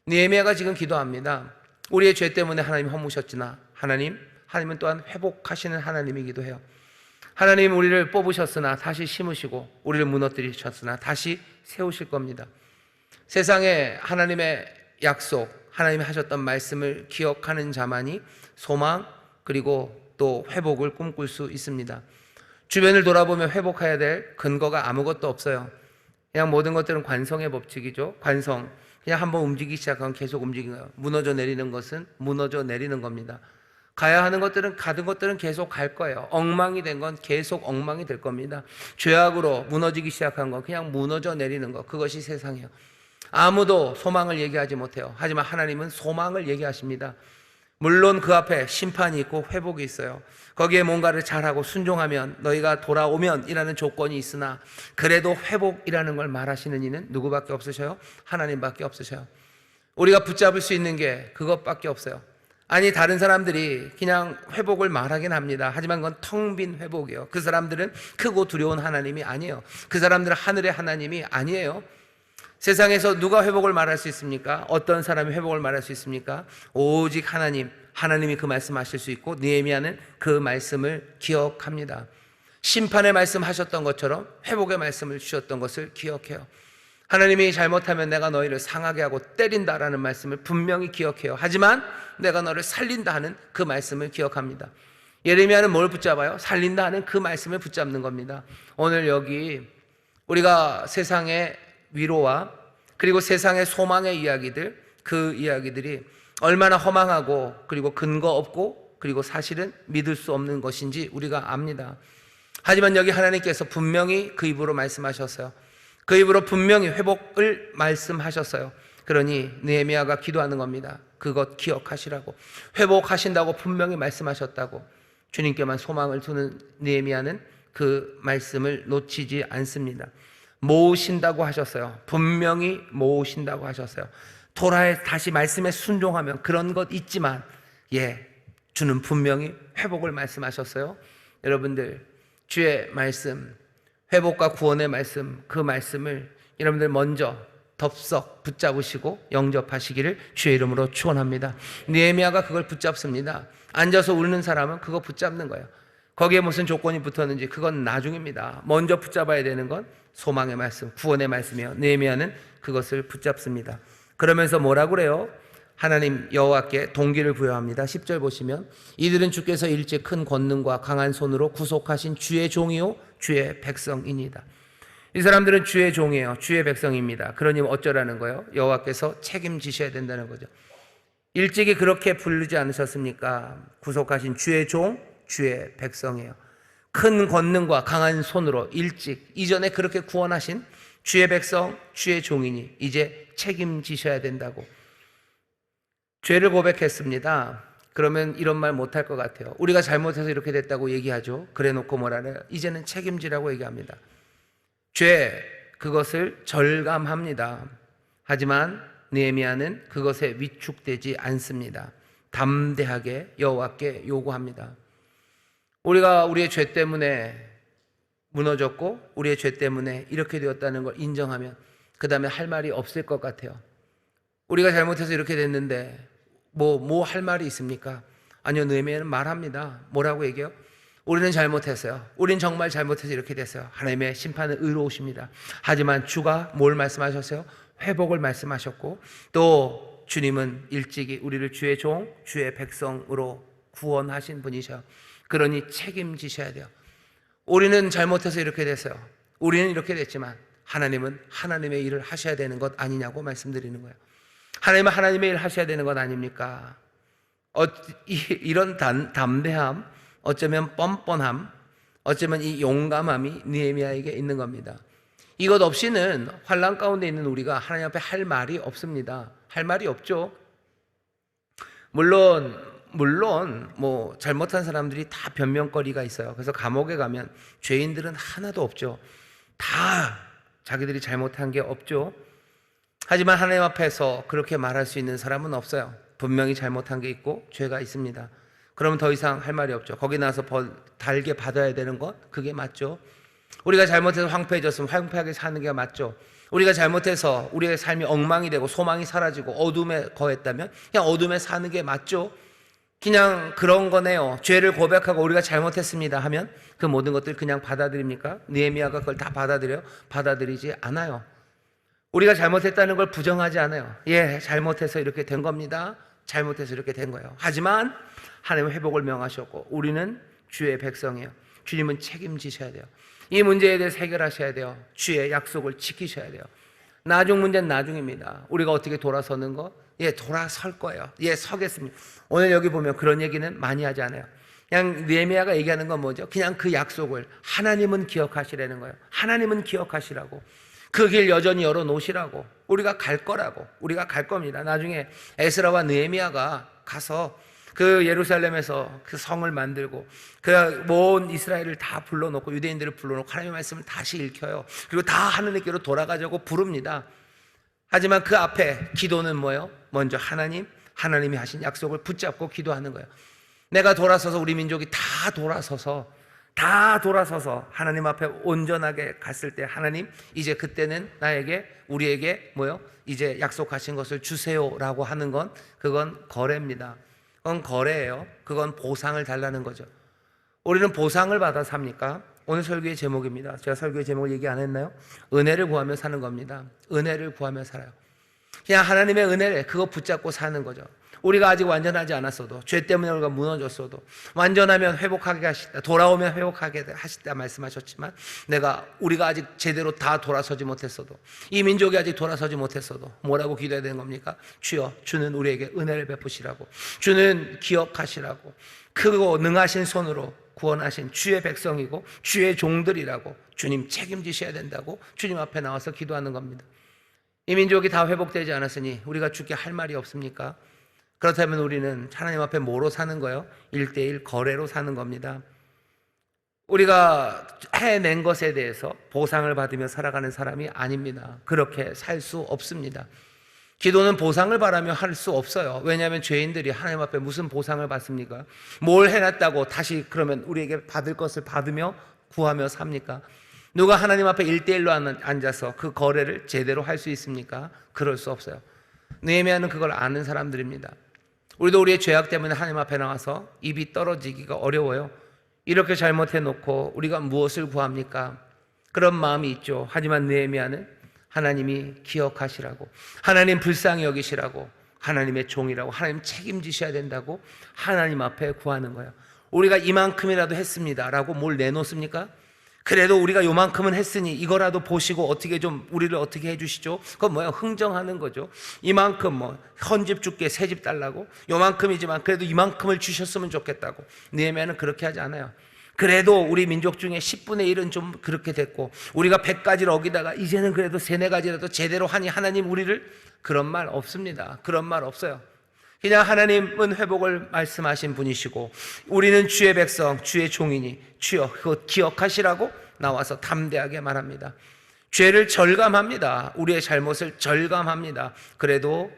느헤미야가 지금 기도합니다. 우리의 죄 때문에 하나님 허무셨으나 하나님은 또한 회복하시는 하나님이기도 해요. 하나님 우리를 뽑으셨으나 다시 심으시고 우리를 무너뜨리셨으나 다시 세우실 겁니다. 세상에 하나님의 약속, 하나님이 하셨던 말씀을 기억하는 자만이 소망 그리고 또 회복을 꿈꿀 수 있습니다. 주변을 돌아보면 회복해야 될 근거가 아무것도 없어요. 그냥 모든 것들은 관성의 법칙이죠. 관성. 그냥 한번 움직이기 시작하면 계속 움직여요. 무너져 내리는 것은 무너져 내리는 겁니다. 가야 하는 것들은 가는 것들은 계속 갈 거예요. 엉망이 된 건 계속 엉망이 될 겁니다. 죄악으로 무너지기 시작한 건 그냥 무너져 내리는 것, 그것이 세상이에요. 아무도 소망을 얘기하지 못해요. 하지만 하나님은 소망을 얘기하십니다. 물론 그 앞에 심판이 있고 회복이 있어요. 거기에 뭔가를 잘하고 순종하면 너희가 돌아오면 이라는 조건이 있으나 그래도 회복이라는 걸 말하시는 이는 누구밖에 없으셔요? 하나님밖에 없으셔요. 우리가 붙잡을 수 있는 게 그것밖에 없어요. 아니 다른 사람들이 그냥 회복을 말하긴 합니다. 하지만 그건 텅 빈 회복이에요. 그 사람들은 크고 두려운 하나님이 아니에요. 그 사람들은 하늘의 하나님이 아니에요. 세상에서 누가 회복을 말할 수 있습니까? 어떤 사람이 회복을 말할 수 있습니까? 오직 하나님이 그 말씀하실 수 있고 느헤미야는 그 말씀을 기억합니다. 심판의 말씀하셨던 것처럼 회복의 말씀을 주셨던 것을 기억해요. 하나님이 잘못하면 내가 너희를 상하게 하고 때린다라는 말씀을 분명히 기억해요. 하지만 내가 너를 살린다 하는 그 말씀을 기억합니다. 예레미야는 뭘 붙잡아요? 살린다 하는 그 말씀을 붙잡는 겁니다. 오늘 여기 우리가 세상의 위로와 그리고 세상의 소망의 이야기들, 그 이야기들이 얼마나 허망하고 그리고 근거 없고 그리고 사실은 믿을 수 없는 것인지 우리가 압니다. 하지만 여기 하나님께서 분명히 그 입으로 말씀하셨어요. 그 입으로 분명히 회복을 말씀하셨어요. 그러니 느헤미야가 기도하는 겁니다. 그것 기억하시라고. 회복하신다고 분명히 말씀하셨다고. 주님께만 소망을 두는 느헤미야는 그 말씀을 놓치지 않습니다. 모으신다고 하셨어요. 분명히 모으신다고 하셨어요. 다시 말씀에 순종하면 그런 것 있지만, 주는 분명히 회복을 말씀하셨어요. 여러분들, 주의 말씀, 회복과 구원의 말씀, 그 말씀을 여러분들 먼저 덥석 붙잡으시고 영접하시기를 주의 이름으로 축원합니다. 느헤미야가 그걸 붙잡습니다. 앉아서 울는 사람은 그거 붙잡는 거예요. 거기에 무슨 조건이 붙었는지 그건 나중입니다. 먼저 붙잡아야 되는 건 소망의 말씀, 구원의 말씀이에요. 느헤미야는 그것을 붙잡습니다. 그러면서 뭐라고 그래요? 하나님 여호와께 동기를 부여합니다. 10절 보시면, 이들은 주께서 일찍 큰 권능과 강한 손으로 구속하신 주의 종이요 주의 백성이니이다. 이 사람들은 주의 종이에요. 주의 백성입니다. 그러니 어쩌라는 거예요? 여호와께서 책임지셔야 된다는 거죠. 일찍이 그렇게 부르지 않으셨습니까? 구속하신 주의 종, 주의 백성이에요. 큰 권능과 강한 손으로 일찍 이전에 그렇게 구원하신 주의 백성, 주의 종이니 이제 책임지셔야 된다고. 죄를 고백했습니다. 그러면 이런 말 못할 것 같아요. 우리가 잘못해서 이렇게 됐다고 얘기하죠. 그래 놓고 뭐라 해요? 이제는 책임지라고 얘기합니다. 죄, 그것을 절감합니다. 하지만 느헤미야는 그것에 위축되지 않습니다. 담대하게 여호와께 요구합니다. 우리가 우리의 죄 때문에 무너졌고 우리의 죄 때문에 이렇게 되었다는 걸 인정하면 그 다음에 할 말이 없을 것 같아요. 우리가 잘못해서 이렇게 됐는데 뭐 할 말이 있습니까? 아니요, 느헤미야는 말합니다. 뭐라고 얘기해요? 우리는 잘못했어요. 우린 정말 잘못해서 이렇게 됐어요. 하나님의 심판은 의로우십니다. 하지만 주가 뭘 말씀하셨어요? 회복을 말씀하셨고, 또 주님은 일찍이 우리를 주의 종, 주의 백성으로 구원하신 분이셔. 그러니 책임지셔야 돼요. 우리는 잘못해서 이렇게 됐어요. 우리는 이렇게 됐지만 하나님은 하나님의 일을 하셔야 되는 것 아니냐고 말씀드리는 거예요. 하나님은 하나님의 일을 하셔야 되는 것 아닙니까? 이런 담대함, 어쩌면 뻔뻔함, 어쩌면 이 용감함이 느헤미야에게 있는 겁니다. 이것 없이는 환난 가운데 있는 우리가 하나님 앞에 할 말이 없습니다. 할 말이 없죠. 물론 뭐 잘못한 사람들이 다 변명거리가 있어요. 그래서 감옥에 가면 죄인들은 하나도 없죠. 다 자기들이 잘못한 게 없죠. 하지만 하나님 앞에서 그렇게 말할 수 있는 사람은 없어요. 분명히 잘못한 게 있고 죄가 있습니다. 그러면 더 이상 할 말이 없죠. 거기 나서 달게 받아야 되는 것, 그게 맞죠. 우리가 잘못해서 황폐해졌으면 황폐하게 사는 게 맞죠. 우리가 잘못해서 우리의 삶이 엉망이 되고 소망이 사라지고 어둠에 거했다면 그냥 어둠에 사는 게 맞죠. 그냥 그런 거네요. 죄를 고백하고 우리가 잘못했습니다 하면 그 모든 것들 그냥 받아들입니까? 느헤미야가 그걸 다 받아들여요? 받아들이지 않아요. 우리가 잘못했다는 걸 부정하지 않아요. 잘못해서 이렇게 된 겁니다. 잘못해서 이렇게 된 거예요. 하지만 하나님은 회복을 명하셨고 우리는 주의 백성이에요. 주님은 책임지셔야 돼요. 이 문제에 대해서 해결하셔야 돼요. 주의 약속을 지키셔야 돼요. 나중 문제는 나중입니다. 우리가 어떻게 돌아서는 거? 돌아설 거예요. 서겠습니다. 오늘 여기 보면 그런 얘기는 많이 하지 않아요. 그냥 느헤미야가 얘기하는 건 뭐죠? 그냥 그 약속을 하나님은 기억하시라는 거예요. 하나님은 기억하시라고. 그 길 여전히 열어놓으시라고. 우리가 갈 거라고. 우리가 갈 겁니다. 나중에 에스라와 느헤미야가 가서 그 예루살렘에서 그 성을 만들고 그 온 이스라엘을 다 불러놓고 유대인들을 불러놓고 하나님의 말씀을 다시 읽혀요. 그리고 다 하나님께로 돌아가자고 부릅니다. 하지만 그 앞에 기도는 뭐예요? 먼저 하나님이 하신 약속을 붙잡고 기도하는 거예요. 내가 돌아서서 우리 민족이 다 돌아서서 하나님 앞에 온전하게 갔을 때 하나님 이제 그때는 우리에게 이제 약속하신 것을 주세요라고 하는 건 그건 거래입니다. 그건 거래예요. 그건 보상을 달라는 거죠. 우리는 보상을 받아 삽니까? 오늘 설교의 제목입니다. 제가 설교의 제목을 얘기 안 했나요? 은혜를 구하며 사는 겁니다. 은혜를 구하며 살아요. 그냥 하나님의 은혜를 그거 붙잡고 사는 거죠. 우리가 아직 완전하지 않았어도, 죄 때문에 우리가 무너졌어도 완전하면 회복하게 하시다, 돌아오면 회복하게 하시다 말씀하셨지만 우리가 아직 제대로 다 돌아서지 못했어도, 이 민족이 아직 돌아서지 못했어도 뭐라고 기도해야 되는 겁니까? 주여, 주는 우리에게 은혜를 베푸시라고, 주는 기억하시라고, 크고 능하신 손으로 구원하신 주의 백성이고 주의 종들이라고 주님 책임지셔야 된다고 주님 앞에 나와서 기도하는 겁니다. 이 민족이 다 회복되지 않았으니 우리가 주께 할 말이 없습니까? 그렇다면 우리는 하나님 앞에 뭐로 사는 거예요? 1:1 거래로 사는 겁니다. 우리가 해낸 것에 대해서 보상을 받으며 살아가는 사람이 아닙니다. 그렇게 살 수 없습니다. 기도는 보상을 바라며 할 수 없어요. 왜냐하면 죄인들이 하나님 앞에 무슨 보상을 받습니까? 뭘 해놨다고 다시 그러면 우리에게 받을 것을 받으며 구하며 삽니까? 누가 하나님 앞에 1대1로 앉아서 그 거래를 제대로 할 수 있습니까? 그럴 수 없어요. 느헤미야는 그걸 아는 사람들입니다. 우리도 우리의 죄악 때문에 하나님 앞에 나와서 입이 떨어지기가 어려워요. 이렇게 잘못해놓고 우리가 무엇을 구합니까? 그런 마음이 있죠. 하지만 느헤미야는 하나님이 기억하시라고, 하나님 불쌍히 여기시라고, 하나님의 종이라고, 하나님 책임지셔야 된다고 하나님 앞에 구하는 거예요. 우리가 이만큼이라도 했습니다 라고 뭘 내놓습니까? 그래도 우리가 요만큼은 했으니 이거라도 보시고 어떻게 좀 우리를 어떻게 해주시죠? 그건 뭐예요? 흥정하는 거죠. 이만큼 뭐 헌집 줄게 새집 달라고, 요만큼이지만 그래도 이만큼을 주셨으면 좋겠다고. 느헤미야는 그렇게 하지 않아요. 그래도 우리 민족 중에 10분의 1은 좀 그렇게 됐고 우리가 100가지를 어기다가 이제는 그래도 3-4가지라도 제대로 하니 하나님 우리를, 그런 말 없습니다. 그런 말 없어요. 그냥 하나님은 회복을 말씀하신 분이시고 우리는 주의 백성, 주의 종이니 주여 그것 기억하시라고 나와서 담대하게 말합니다. 죄를 절감합니다. 우리의 잘못을 절감합니다. 그래도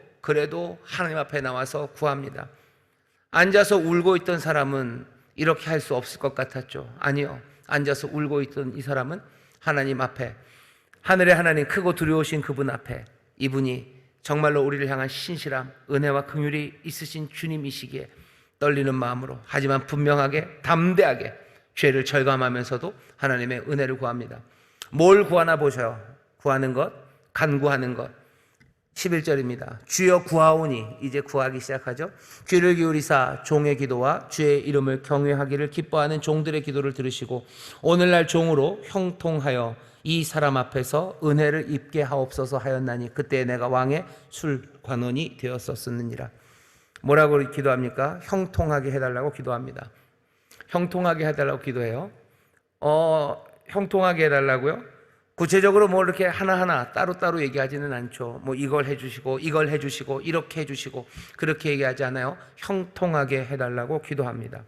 하나님 앞에 나와서 구합니다. 앉아서 울고 있던 사람은 이렇게 할 수 없을 것 같았죠. 아니요. 앉아서 울고 있던 이 사람은 하나님 앞에, 하늘의 하나님 크고 두려우신 그분 앞에, 이분이 정말로 우리를 향한 신실함, 은혜와 긍휼이 있으신 주님이시기에 떨리는 마음으로, 하지만 분명하게 담대하게 죄를 절감하면서도 하나님의 은혜를 구합니다. 뭘 구하나 보셔요. 구하는 것, 간구하는 것. 11절입니다. 주여 구하오니, 이제 구하기 시작하죠. 귀를 기울이사 종의 기도와 주의 이름을 경외하기를 기뻐하는 종들의 기도를 들으시고 오늘날 종으로 형통하여 이 사람 앞에서 은혜를 입게 하옵소서 하였나니 그때 내가 왕의 술관원이 되었었느니라. 뭐라고 기도합니까? 형통하게 해달라고 기도합니다. 형통하게 해달라고 기도해요. 형통하게 해달라고요? 구체적으로 뭐 이렇게 하나하나 따로따로 얘기하지는 않죠. 뭐 이걸 해주시고 이걸 해주시고 이렇게 해주시고 그렇게 얘기하지 않아요. 형통하게 해달라고 기도합니다.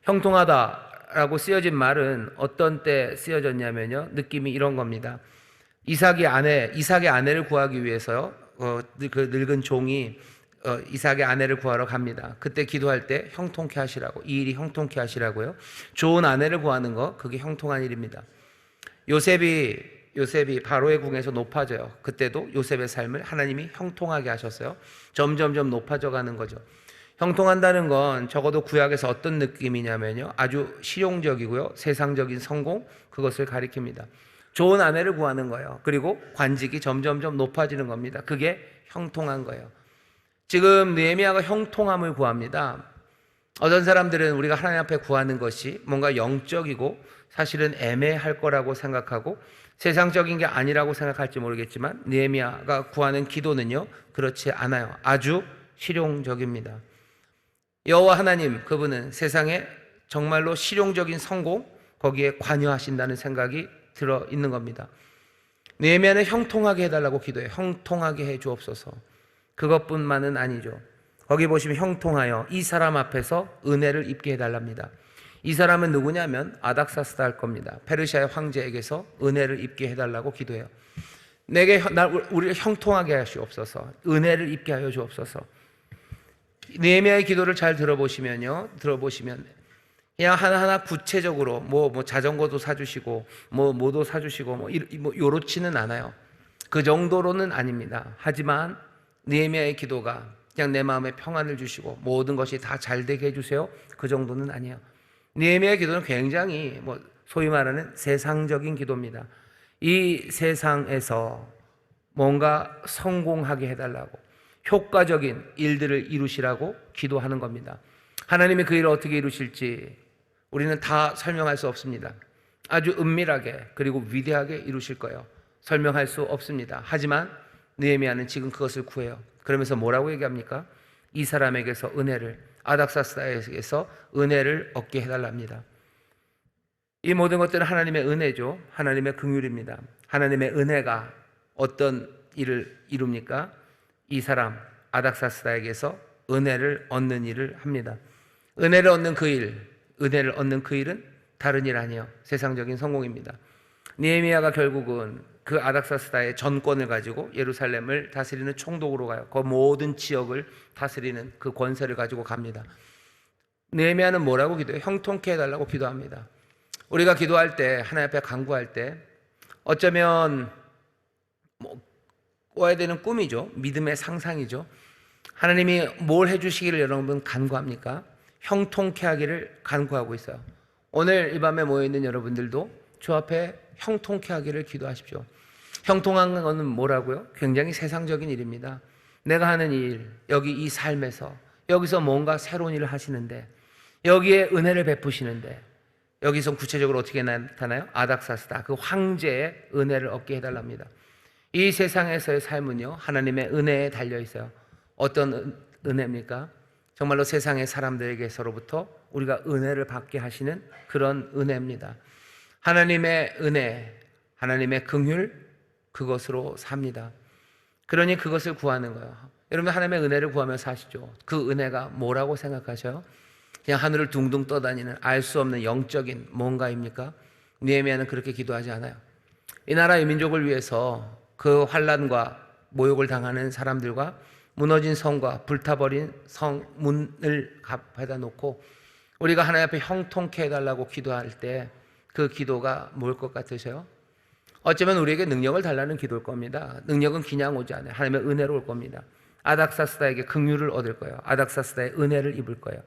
형통하다라고 쓰여진 말은 어떤 때 쓰여졌냐면요, 느낌이 이런 겁니다. 이삭의 아내를 구하기 위해서요, 그 늙은 종이 이삭의 아내를 구하러 갑니다. 그때 기도할 때 형통케 하시라고, 이 일이 형통케 하시라고요. 좋은 아내를 구하는 거, 그게 형통한 일입니다. 요셉이 바로의 궁에서 높아져요. 그때도 요셉의 삶을 하나님이 형통하게 하셨어요. 점점점 높아져 가는 거죠. 형통한다는 건 적어도 구약에서 어떤 느낌이냐면요, 아주 실용적이고요, 세상적인 성공, 그것을 가리킵니다. 좋은 아내를 구하는 거예요. 그리고 관직이 점점점 높아지는 겁니다. 그게 형통한 거예요. 지금 느헤미야가 형통함을 구합니다. 어떤 사람들은 우리가 하나님 앞에 구하는 것이 뭔가 영적이고 사실은 애매할 거라고 생각하고 세상적인 게 아니라고 생각할지 모르겠지만 느헤미야가 구하는 기도는요, 그렇지 않아요. 아주 실용적입니다. 여호와 하나님, 그분은 세상에 정말로 실용적인 성공, 거기에 관여하신다는 생각이 들어 있는 겁니다. 느헤미야는 형통하게 해달라고 기도해요. 형통하게 해 주옵소서. 그것뿐만은 아니죠. 거기 보시면 형통하여 이 사람 앞에서 은혜를 입게 해달랍니다. 이 사람은 누구냐면 아닥사스다 할 겁니다. 페르시아의 황제에게서 은혜를 입게 해달라고 기도해요. 우리를 형통하게 하시옵소서. 은혜를 입게 하여 주옵소서. 느헤미야의 기도를 잘 들어보시면 그냥 하나하나 구체적으로 뭐 자전거도 사주시고 뭐도 사주시고 요렇지는 않아요. 그 정도로는 아닙니다. 하지만 느헤미야의 기도가 그냥 내 마음에 평안을 주시고 모든 것이 다 잘 되게 해주세요, 그 정도는 아니에요. 느헤미야의 기도는 굉장히 소위 말하는 세상적인 기도입니다. 이 세상에서 뭔가 성공하게 해달라고, 효과적인 일들을 이루시라고 기도하는 겁니다. 하나님이 그 일을 어떻게 이루실지 우리는 다 설명할 수 없습니다. 아주 은밀하게 그리고 위대하게 이루실 거예요. 설명할 수 없습니다. 하지만 느헤미야는 지금 그것을 구해요. 그러면서 뭐라고 얘기합니까? 이 사람에게서 은혜를, 아닥사스다에게서 은혜를 얻게 해달랍니다. 이 모든 것들은 하나님의 은혜죠. 하나님의 긍휼입니다. 하나님의 은혜가 어떤 일을 이룹니까? 이 사람 아닥사스다에게서 은혜를 얻는 일을 합니다. 은혜를 얻는 그 일은 다른 일 아니에요. 세상적인 성공입니다. 느헤미야가 결국은 그 아닥사스다의 전권을 가지고 예루살렘을 다스리는 총독으로 가요. 그 모든 지역을 다스리는 그 권세를 가지고 갑니다. 느헤미야는 뭐라고 기도해요? 형통케 해달라고 기도합니다. 우리가 기도할 때, 하나님 앞에 간구할 때 어쩌면 꿔야 되는 꿈이죠. 믿음의 상상이죠. 하나님이 뭘 해주시기를 여러분 간구합니까? 형통케 하기를 간구하고 있어요. 오늘 이 밤에 모여있는 여러분들도 주 앞에 형통케 하기를 기도하십시오. 형통한 것은 뭐라고요? 굉장히 세상적인 일입니다. 내가 하는 일, 여기 이 삶에서 여기서 뭔가 새로운 일을 하시는데, 여기에 은혜를 베푸시는데, 여기서 구체적으로 어떻게 나타나요? 아닥사스다, 그 황제의 은혜를 얻게 해달랍니다. 이 세상에서의 삶은요, 하나님의 은혜에 달려 있어요. 어떤 은혜입니까? 정말로 세상의 사람들에게서로부터 우리가 은혜를 받게 하시는 그런 은혜입니다. 하나님의 은혜, 하나님의 긍휼, 그것으로 삽니다. 그러니 그것을 구하는 거예요. 여러분, 하나님의 은혜를 구하며 사시죠. 그 은혜가 뭐라고 생각하셔요? 그냥 하늘을 둥둥 떠다니는 알 수 없는 영적인 뭔가입니까? 느헤미야는 그렇게 기도하지 않아요. 이 나라 이 민족을 위해서 그 환난과 모욕을 당하는 사람들과 무너진 성과 불타버린 성문을 갚아다 놓고 우리가 하나님 앞에 형통케 해달라고 기도할 때 그 기도가 뭘 것 같으세요? 어쩌면 우리에게 능력을 달라는 기도일 겁니다. 능력은 그냥 오지 않아요. 하나님의 은혜로 올 겁니다. 아닥사스다에게 긍휼을 얻을 거예요. 아닥사스다의 은혜를 입을 거예요.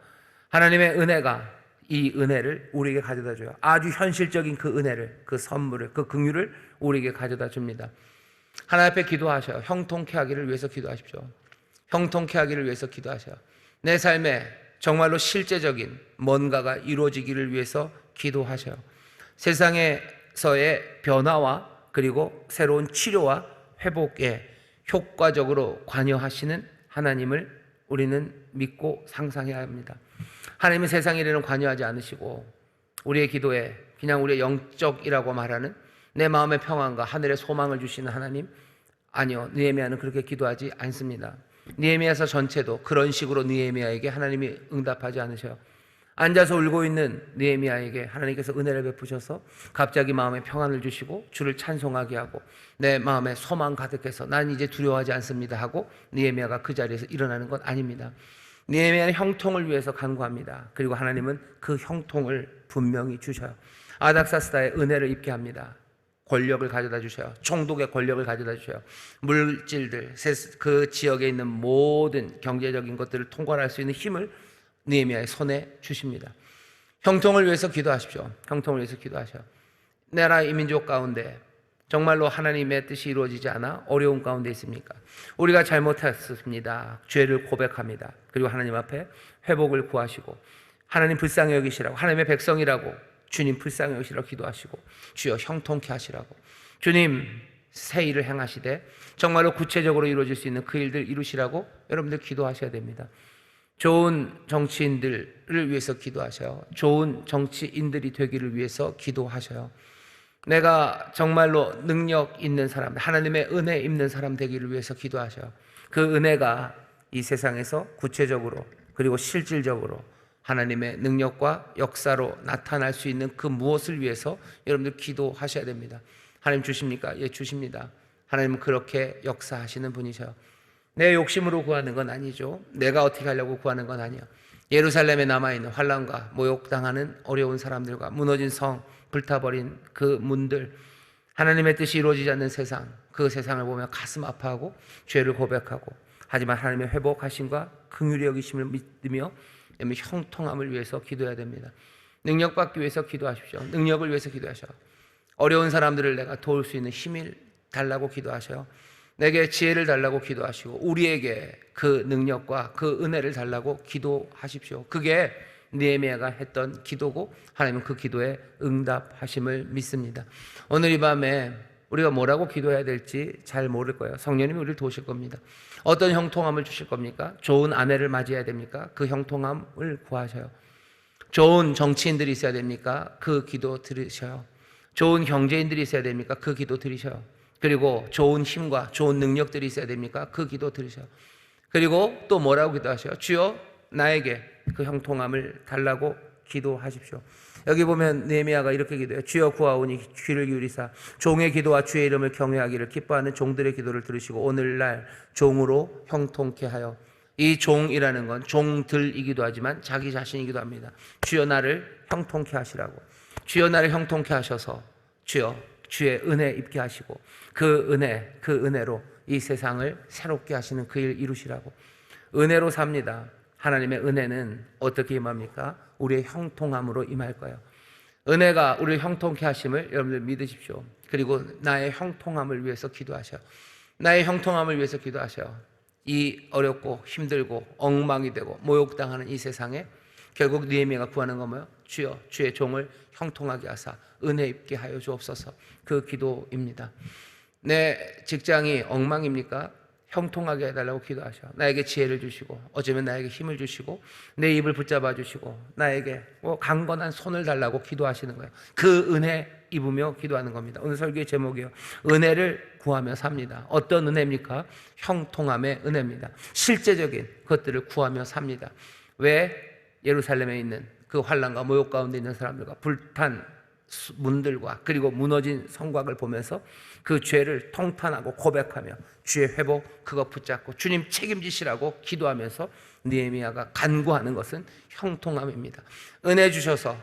하나님의 은혜가 이 은혜를 우리에게 가져다 줘요. 아주 현실적인 그 은혜를, 그 선물을, 그 긍휼을 우리에게 가져다 줍니다. 하나님 앞에 기도하셔요. 형통케 하기를 위해서 기도하십시오. 형통케 하기를 위해서 기도하셔요. 내 삶에 정말로 실제적인 뭔가가 이루어지기를 위해서 기도하셔요. 세상에서의 변화와 그리고 새로운 치료와 회복에 효과적으로 관여하시는 하나님을 우리는 믿고 상상해야 합니다. 하나님은 세상 일에는 관여하지 않으시고 우리의 기도에 그냥 우리의 영적이라고 말하는 내 마음의 평안과 하늘의 소망을 주시는 하나님, 아니요, 느헤미야는 그렇게 기도하지 않습니다. 느헤미야서 전체도 그런 식으로 느헤미야에게 하나님이 응답하지 않으셔요. 앉아서 울고 있는 느헤미야에게 하나님께서 은혜를 베푸셔서 갑자기 마음에 평안을 주시고 주를 찬송하게 하고 내 마음에 소망 가득해서 난 이제 두려워하지 않습니다 하고 느헤미야가 그 자리에서 일어나는 건 아닙니다. 느헤미야는 형통을 위해서 간구합니다. 그리고 하나님은 그 형통을 분명히 주셔요. 아닥사스다의 은혜를 입게 합니다. 권력을 가져다 주셔요. 총독의 권력을 가져다 주셔요. 물질들, 그 지역에 있는 모든 경제적인 것들을 통과할 수 있는 힘을 느헤미야의 손에 주십니다. 형통을 위해서 기도하십시오. 형통을 위해서 기도하셔요. 나라 이 민족 가운데 정말로 하나님의 뜻이 이루어지지 않아 어려운 가운데 있습니까? 우리가 잘못했습니다. 죄를 고백합니다. 그리고 하나님 앞에 회복을 구하시고 하나님 불쌍히 여기시라고, 하나님의 백성이라고 주님 불쌍히 여기시라고 기도하시고 주여 형통케 하시라고, 주님 새 일을 행하시되 정말로 구체적으로 이루어질 수 있는 그 일들 이루시라고 여러분들 기도하셔야 됩니다. 좋은 정치인들을 위해서 기도하셔요. 좋은 정치인들이 되기를 위해서 기도하셔요. 내가 정말로 능력 있는 사람, 하나님의 은혜 입는 사람 되기를 위해서 기도하셔요. 그 은혜가 이 세상에서 구체적으로 그리고 실질적으로 하나님의 능력과 역사로 나타날 수 있는 그 무엇을 위해서 여러분들 기도하셔야 됩니다. 하나님 주십니까? 예, 주십니다. 하나님은 그렇게 역사하시는 분이셔요. 내 욕심으로 구하는 건 아니죠. 내가 어떻게 하려고 구하는 건 아니야. 예루살렘에 남아있는 환난과 모욕당하는 어려운 사람들과 무너진 성, 불타버린 그 문들, 하나님의 뜻이 이루어지지 않는 세상, 그 세상을 보며 가슴 아파하고 죄를 고백하고, 하지만 하나님의 회복하심과 긍휼히 여기심을 믿으며 형통함을 위해서 기도해야 됩니다. 능력 받기 위해서 기도하십시오. 능력을 위해서 기도하셔요. 어려운 사람들을 내가 도울 수 있는 힘을 달라고 기도하셔요. 내게 지혜를 달라고 기도하시고 우리에게 그 능력과 그 은혜를 달라고 기도하십시오. 그게 느헤미야가 했던 기도고 하나님은 그 기도에 응답하심을 믿습니다. 오늘 이 밤에 우리가 뭐라고 기도해야 될지 잘 모를 거예요. 성령님이 우리를 도우실 겁니다. 어떤 형통함을 주실 겁니까? 좋은 아내를 맞이해야 됩니까? 그 형통함을 구하셔요. 좋은 정치인들이 있어야 됩니까? 그 기도 들으셔요. 좋은 경제인들이 있어야 됩니까? 그 기도 들으셔요. 그리고 좋은 힘과 좋은 능력들이 있어야 됩니까? 그 기도 들으셔요. 그리고 또 뭐라고 기도하셔요? 주여 나에게 그 형통함을 달라고 기도하십시오. 여기 보면 느헤미야가 이렇게 기도해요. 주여 구하오니 귀를 기울이사 종의 기도와 주의 이름을 경외하기를 기뻐하는 종들의 기도를 들으시고 오늘날 종으로 형통케 하여. 이 종이라는 건 종들이기도 하지만 자기 자신이기도 합니다. 주여 나를 형통케 하시라고. 주여 나를 형통케 하셔서 주여 주의 은혜 입게 하시고 그 은혜로 이 세상을 새롭게 하시는 그 일 이루시라고. 은혜로 삽니다. 하나님의 은혜는 어떻게 임합니까? 우리의 형통함으로 임할 거예요. 은혜가 우리를 형통케 하심을 여러분들 믿으십시오. 그리고 나의 형통함을 위해서 기도하셔요. 나의 형통함을 위해서 기도하셔요. 이 어렵고 힘들고 엉망이 되고 모욕당하는 이 세상에 결국 느헤미야가 구하는 건 뭐예요? 주여 주의 종을 형통하게 하사 은혜 입게 하여 주옵소서. 그 기도입니다. 내 직장이 엉망입니까? 형통하게 해달라고 기도하셔. 나에게 지혜를 주시고 어쩌면 나에게 힘을 주시고 내 입을 붙잡아 주시고 나에게 강건한 손을 달라고 기도하시는 거예요. 그 은혜 입으며 기도하는 겁니다. 오늘 설교의 제목이요, 은혜를 구하며 삽니다. 어떤 은혜입니까? 형통함의 은혜입니다. 실제적인 것들을 구하며 삽니다. 왜? 예루살렘에 있는 그 환난과 모욕 가운데 있는 사람들과 불탄 문들과 그리고 무너진 성곽을 보면서 그 죄를 통탄하고 고백하며 주의 회복 그거 붙잡고 주님 책임지시라고 기도하면서 느헤미야가 간구하는 것은 형통함입니다. 은혜 주셔서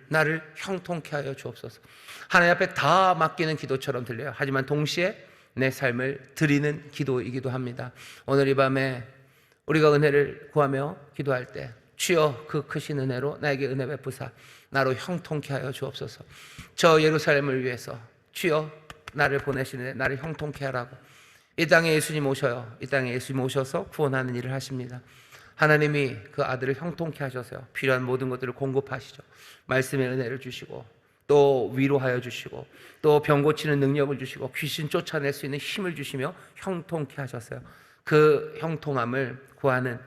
나를 형통케 하여 주옵소서. 하나님 앞에 다 맡기는 기도처럼 들려요. 하지만 동시에 내 삶을 드리는 기도이기도 합니다. 오늘 이 밤에 우리가 은혜를 구하며 기도할 때 주여 그 크신 은혜로 나에게 은혜 베푸사 나로 형통케 하여 주옵소서. 저 예루살렘을 위해서 주여 나를 보내시는데 나를 형통케 하라고. 이 땅에 예수님 오셔요. 이 땅에 예수님 오셔서 구원하는 일을 하십니다. 하나님이 그 아들을 형통케 하셔서요, 필요한 모든 것들을 공급하시죠. 말씀의 은혜를 주시고 또 위로하여 주시고 또 병 고치는 능력을 주시고 귀신 쫓아낼 수 있는 힘을 주시며 형통케 하셨어요. 그 형통함을 구하는,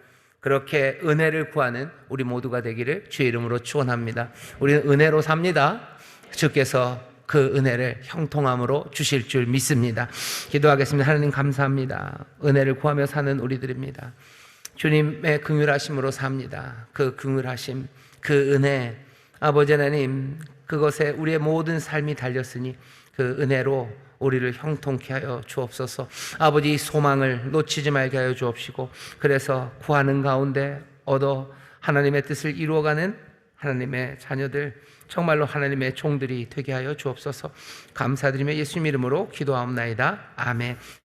그렇게 은혜를 구하는 우리 모두가 되기를 주의 이름으로 축원합니다. 우리는 은혜로 삽니다. 주께서 그 은혜를 형통함으로 주실 줄 믿습니다. 기도하겠습니다. 하나님 감사합니다. 은혜를 구하며 사는 우리들입니다. 주님의 긍휼하심으로 삽니다. 그 긍휼하심, 그 은혜, 아버지 하나님, 그것에 우리의 모든 삶이 달렸으니 그 은혜로 우리를 형통케 하여 주옵소서. 아버지, 소망을 놓치지 말게 하여 주옵시고 그래서 구하는 가운데 얻어 하나님의 뜻을 이루어가는 하나님의 자녀들, 정말로 하나님의 종들이 되게 하여 주옵소서. 감사드리며 예수님 이름으로 기도하옵나이다. 아멘.